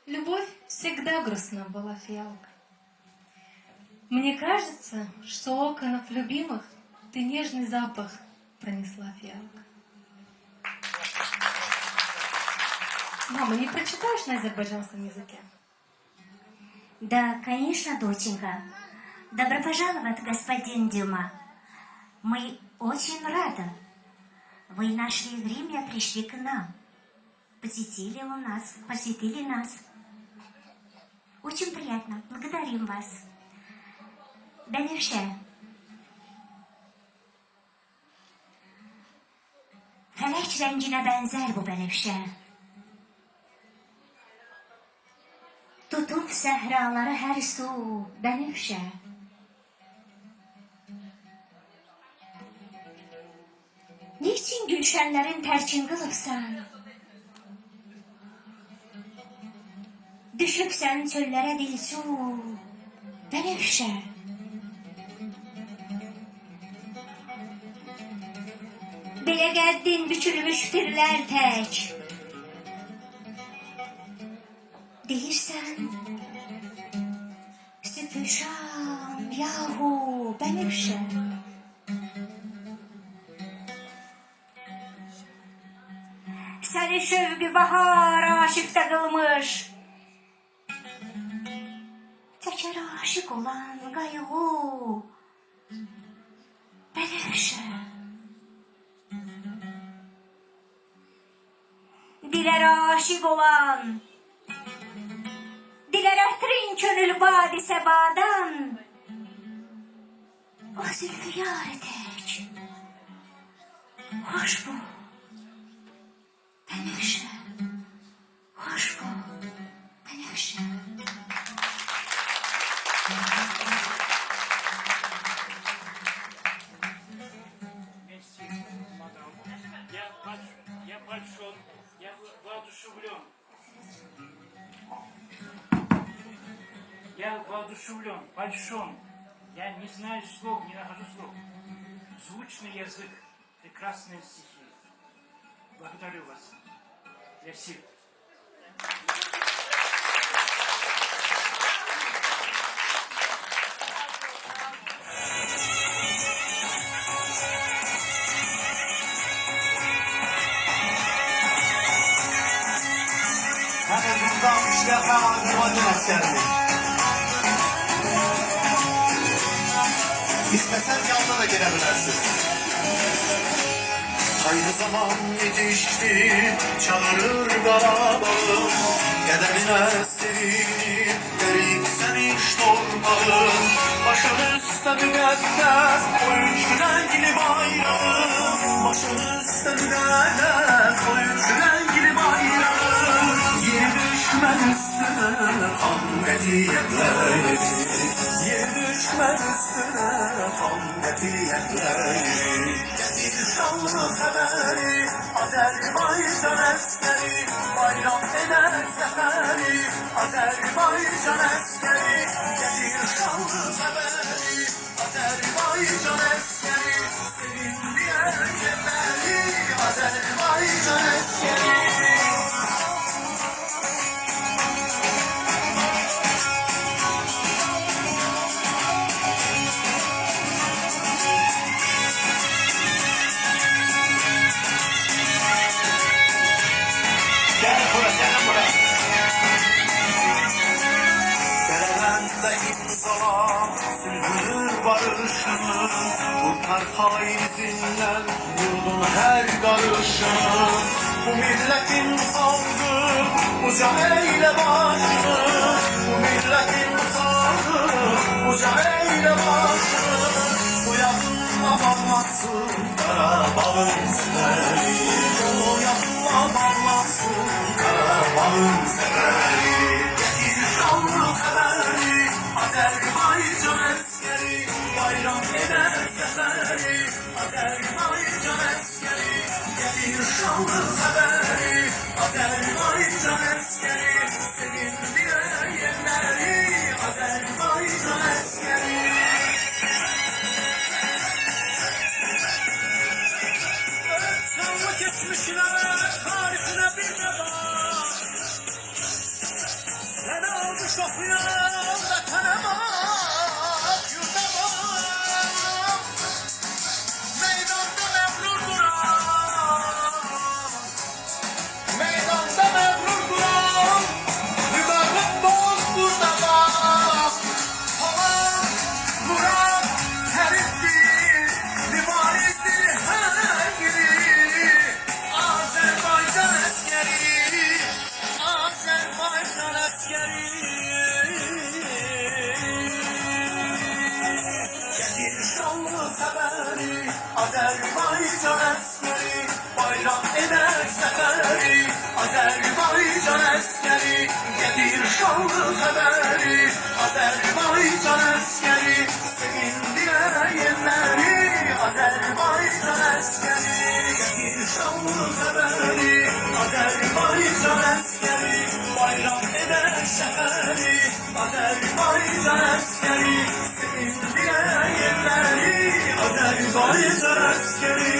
любовь всегда грустна была, фиалка. Мне кажется, что оконов любимых ты нежный запах пронесла, фиалка. Мама, не прочитаешь на азербайджанском языке? Да, конечно, доченька. Добро пожаловать, господин Дюма. Мы очень рады. Вы нашли время, пришли к нам. Посетили нас. Очень приятно. Благодарим вас. Benevşe. Felek rengine benzer bu benevşe. Tutup sehraları her su benevşe. Niçin gülşenlerin terkin kılıpsan? Düşüpsen çöllere dil su benevşe. Bile geldin bükülmüş pirler tek. Değilsen süpüşam yahu benevşe. Seni şövgü bahar aşıkta kılmış. Teker aşık olan gaygu benevşe. Diler aşık olan, diler ehrin könül badi sebadan, o zülfiyar etek, hoş bu, benevşe, hoş bu, benevşe. Я польщен, я воодушевлен. Я воодушевлен, польщен. Я не знаю слов, не нахожу слов. Звучный язык, прекрасные стихи. Благодарю вас. Спасибо. Hepinizden işlerle Azerbaycan askerleri. İstesen yanına da gelebilirsiniz. Aynı zaman yetişti, çağırır Qarabağım. Qədəminə sevinir, verib səni torpağım. Başın üstə müqəddəs, o üç rəngli bayrağım. Başın üstə müqəddəs, o üç rəngli bayrağım. Yeri düşmən üstünə, xan qətiyyətləri. Yeri düşmən üstünə, xan qətiyyətləri. Gətir şanlı xəbəri, Azərbaycan əskəri. Bayram edər zəfəri, Azərbaycan əskəri. Gətir şanlı xəbəri, Azərbaycan əskəri. Sevindirər yerləri, Azərbaycan əskəri. Barışını, kurtar haizinden yurdun her karışını. Bu milletin salgı, uca eyle başını. Bu milletin salgı, uca eyle başını. Uyanma bağlasın Qarabağın seferi. Uyanma bağlasın Qarabağın seferi. Getir şanlı xəbəri, Azərbaycan əskəri. Bayram eder zəfəri, Azərbaycan əskəri. Gətir şanlı xəbəri, Azərbaycan əskəri. Sevindirər yerləri, Azərbaycan əskəri. Özcanlı keçmişinə, tarixinə bir də bax. Səni almış oxuyan vətənə bax, yurda bax. Meydanda məğrur duran, meydanda məğrur duran. Mübarək boz burada bax. Hava, Murad, hərifdir, mübarizdir hər biri. Azərbaycan əskəri, Azərbaycan əskəri. Gətir şanlı xəbəri, Azərbaycan əskəri. Bayram edər zəfəri, Azərbaycan əskəri. Gətir şanlı xəbəri, Azərbaycan əskəri. Sevindirər yerləri, Azərbaycan əskəri. Gətir şanlı xəbəri, Azərbaycan əskəri. Bayram edər zəfəri, Azərbaycan əskəri. Sevindirər yerləri, Azərbaycan əskəri.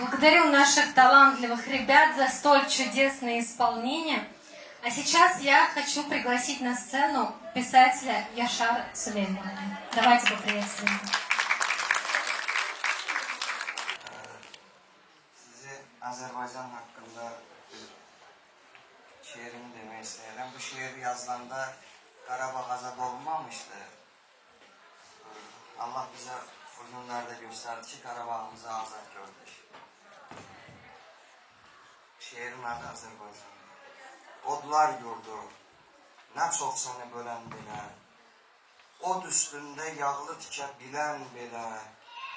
Благодарю наших талантливых ребят за столь чудесное исполнение. А сейчас я хочу пригласить на сцену писателя Яшар Сулейманова. Давайте поприветствуем. Size Azerbaycan hakkında bir şiirimi demek isterim. Bu şiir yazılanda Karabağ azabı olmamıştı. Allah bize bu günlerde gösterdi ki Karabağ'ımızı azad gördük. Şiirin adı Azerbaycan. Odlar yurdu, ne çok seni bölen bile. Od üstünde yağlı tike bilen bile.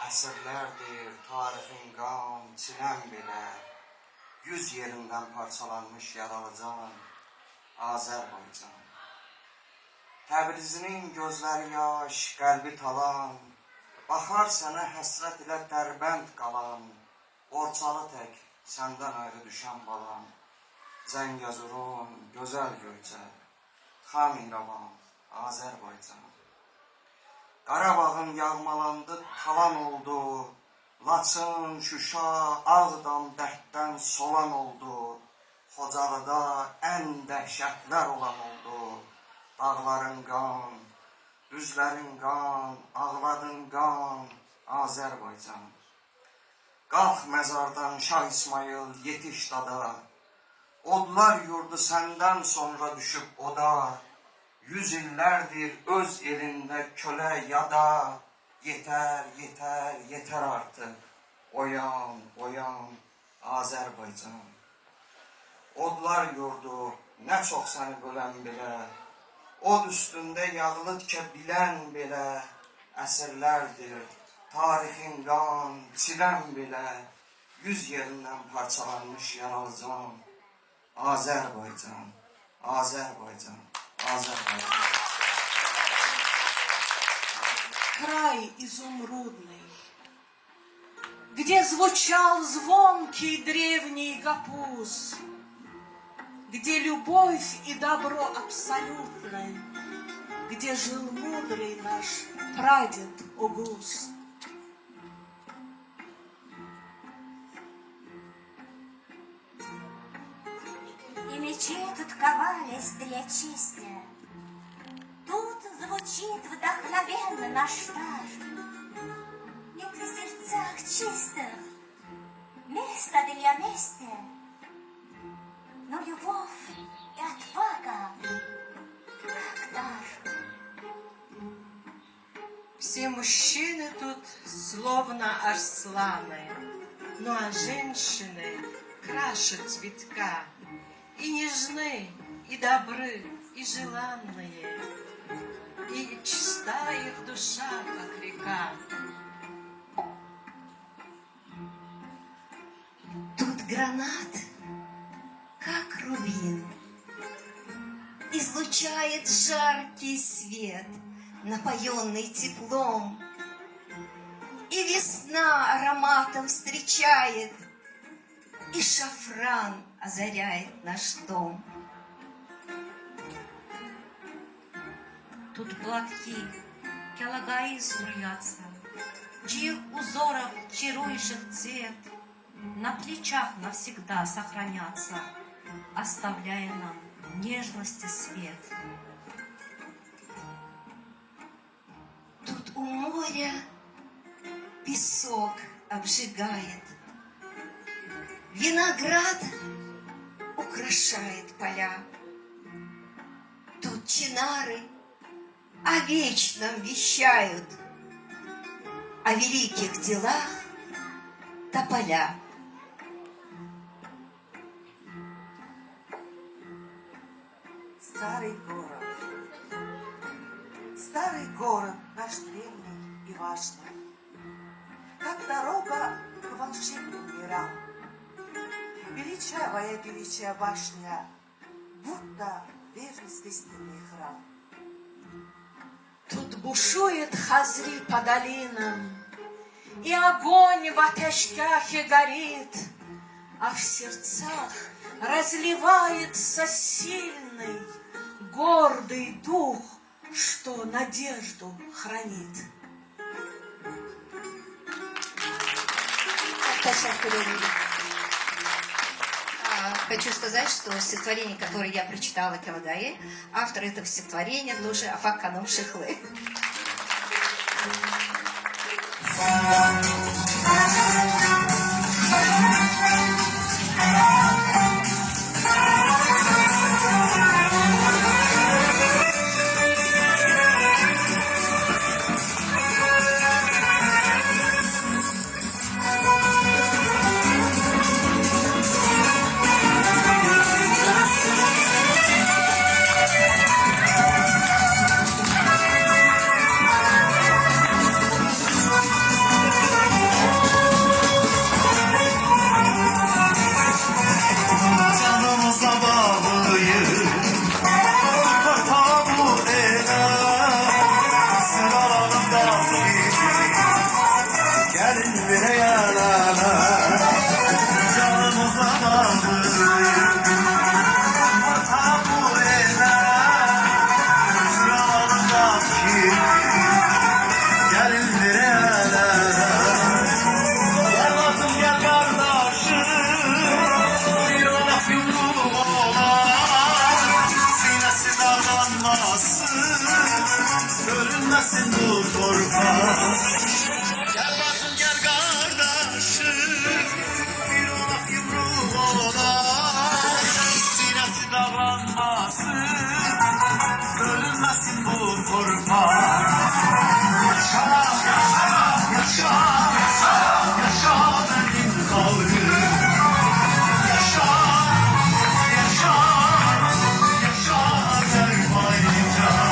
Əsrlərdir tarixin qan, çilən belə. 100 yerindən parçalanmış yaralıcan Azərbaycan. Təbrizinin gözləri yaş, qəlbi talan. Baxar sənə həsrət ilə dərbənd qalan. Borçalı tək, səndən ayrı düşən balam. Zəngəzurun, gözəl Göyçə, Xam İrəvan, Azərbaycan. Qarabağın yağmalandı, talan oldu. Laçın, Şuşa, Ağdam dərddən solan oldu. Xocalıda ən dəhşətlər olan oldu. Dağların qan, düzlərin qan, ağladın qan, Azərbaycan. Qalx məzardan Şah İsmail, yetiş dada. Odlar yurdu səndən sonra düşüb oda. 100 illərdir öz elində kölə yada. Yetər, yetər, yetər artıq. Oyan, oyan, Azərbaycan. Odlar yurdu, nə çox səni bölən belə. Od üstündə yağlı tikə bilən belə. Əsrlərdir, tarixin qan, çilən belə. 100 yerindən parçalanmış yaralıcan. Azərbaycan, Azərbaycan, Azərbaycan. Край изумрудный, где звучал звонкий древний гапуз, где любовь и добро абсолютны, где жил мудрый наш прадед Огуз. И мечи тут ковались для чести. Тут звучит вдохновенно наш стаж. Ведь в сердцах чистых место для мести. Но любовь и отвага, как дар. Все мужчины тут словно арсланы, ну а женщины краше цветка. И нежны, и добры, и желанные, и чиста их душа, как река. Тут гранат, как рубин, излучает жаркий свет, напоенный теплом. И весна ароматом встречает, и шафран озаряет наш дом. Тут платки, келагаи струятся, чьих узоров чарующих цвет на плечах навсегда сохранятся, оставляя нам нежности свет. Тут у моря песок обжигает, виноград украшает поля. Тут чинары о вечном вещают, о великих делах тополя. Старый город наш древний и важный, как дорога к волшебным мирам. Величавая башня, будто верность истинный храм. Тут бушует Хазри по долинам, и огонь в атешкахе горит, а в сердцах разливается сильный, гордый дух, что надежду хранит. Это teşekkür ederim. Хочу сказать, что стихотворение, которое я прочитала Каладае, автор этого стихотворения тоже Афак Канум Шихлы. Bölünmesin bu torpaq. Gel bacım gel kardeşim, bir olaq yumruq olaq, sinəsi dağlanmasın, bölünmesin bu torpaq. Yaşa, yaşa, yaşa, yaşa, yaşa benim xalqım. Yaşa, yaşa, yaşa Azərbaycan.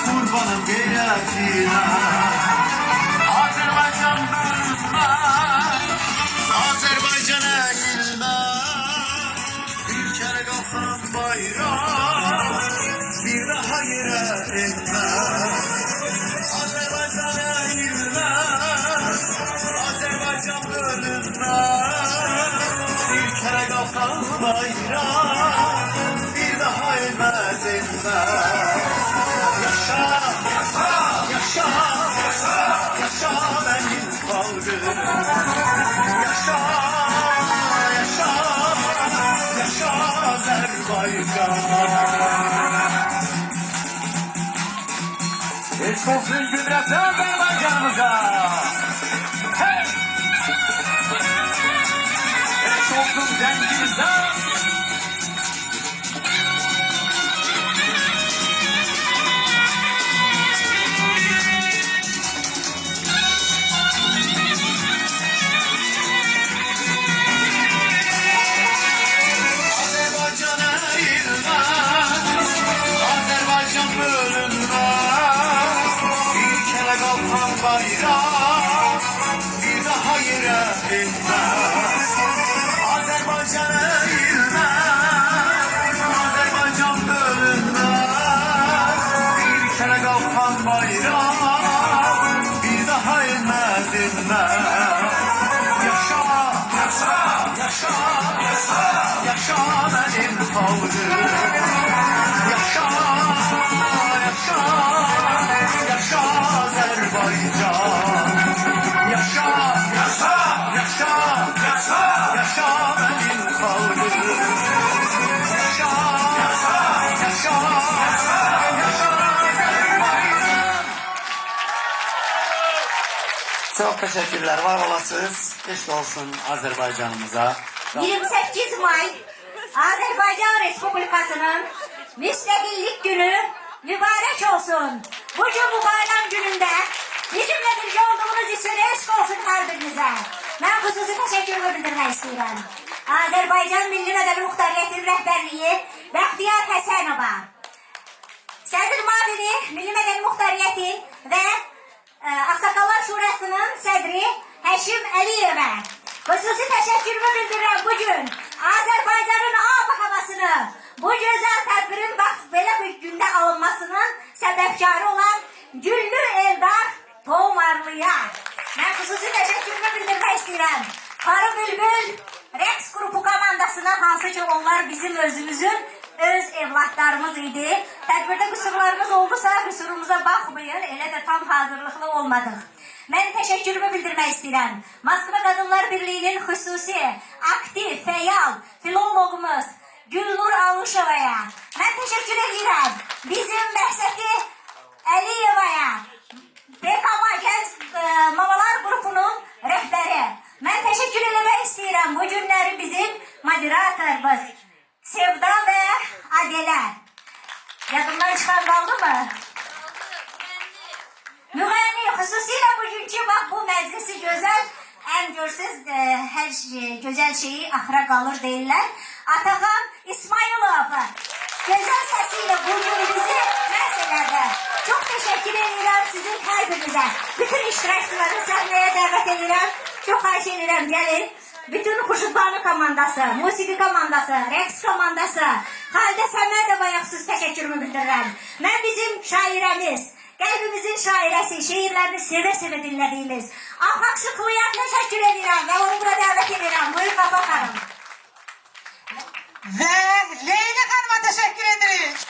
Kurbanım geyretine. Azerbaycan bölünmez, Azerbaycan eğilmez. Bir kere kalkan bayrak, bir daha yere inmez. Azerbaycan eğilmez, Azerbaycan bölünmez. Bir kere kalkan bayrak, bir daha inmez inmez. Yaşa, yaşa, yaşa, yaşa, yaşa benim xalqım. Yaşa, yaşa, yaşa Azərbaycan. Heç olsun qüdrətli Azərbaycanımıza. Hey! Heç olsun zəngimizə. Azerbaycan eğilmez, Azerbaycan bölünmez. Bir kere kalkan bayrak, bir daha yere inmez. Azerbaycan eğilmez, Azerbaycan bölünmez. Bir kere kalkan bayrak, bir daha inmez inmez. Yaşa, yaşa, yaşa, yaşa, yaşa benim xalqım. Yaşa, yaşa, yaşa Azərbaycan. Yaşa, yaşa, yaşa, yaşa, yaşa benim xalqım. Yaşa, yaşa, yaşa, yaşa, yaşa Azərbaycan. Çok teşekkürler, var olasınız. Keşke olsun Azerbaycanımıza. 28 May Azerbaycan Respublikası'nın müstakillik günü mübarek olsun. Bugün bu bayram gününde Bizimle birlikte olduğunuz için eşk olsun her birinize. Ben hususi teşekkürümü bildirmek istiyorum. Azerbaycan Milli Mədəni Muxtariyyətinin rəhbərliyi Bəxtiyar Həsənova, Sədr Mavini Milli Mədəni Muxtariyyəti və Ağsaqqallar Şurasının sədri Həşim Əliyevə xüsusi təşəkkürümü bildirirəm bugün. Azərbaycanın ab havasını, bu gözəl tədbirin bax belə bir gündə alınmasının səbəbkarı olan Güllü Eldar Tomarlıya mən xüsusi təşəkkürümü bildirmək istəyirəm. Karı Bülbül Rex qrupu komandasına, hansı ki onlar bizim özümüzün öz evlatlarımız idi. Tədbirdə qüsurlarımız oldusa qüsurumuza baxmayın, elə də tam hazırlıqlı olmadıq. Mən təşəkkürümü bildirmək istəyirəm. Moskva Qadınlar Birliyinin xüsusi, aktiv, fəal filologumuz Gülnur Alışovaya mən təşəkkür edirəm. Bizim Məhsəti Əliyevaya, BKM Gənc Mamalar qrupunun rəhbəri. Mən təşəkkür eləmək istəyirəm bu günləri bizim moderatorumuz Sevda və Adələ. Yadımdan çıxan qaldı mı? Müğənni, xüsusilə bugünkü bax bu məclisi gözəl, ən görsüz hər gözəl şeyi axıra qalır deyirlər. Ataxan İsmailov gözəl səsiyle bugün bizi məsələdə. Çox təşəkkür edirəm sizin hər birinizə. Bütün iştirakçıları səhnəyə dəvət edirəm. Çok xahiş edirəm, gəlin. Bütün Xuşudbanu komandası, musiqi komandası, rəqs komandası, Xalidə Səmədovaya xüsusi təşəkkürümü bildirirəm. Mən bizim şairəmiz, qəlbimizin şairəsi, şeirlərini sevə-sevə dinlədiyimiz Afaq Şıxlıya təşəkkür edirəm və onu bura dəvət edirəm. Buyurun Afaq xanım. Və Leyla xanıma təşəkkür edirik.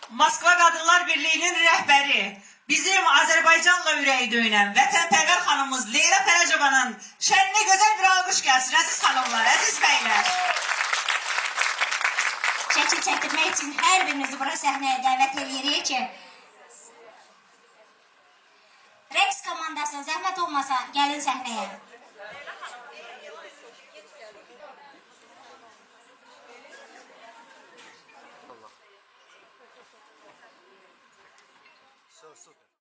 Moskva Qadınlar Birliyinin rəhbəri, bizim Azərbaycanla ürəyi döyünən vətənpərvər xanımımız Leyla Fərəcovanın şənli gözəl bir alqış gəlsin, əziz xanımlar, əziz bəylər. Şəkil çəkdirmək üçün hər birinizi bura səhnəyə dəvət edirik ki, Rex komandası zəhmət olmasa gəlin səhnəyə. Все, супер.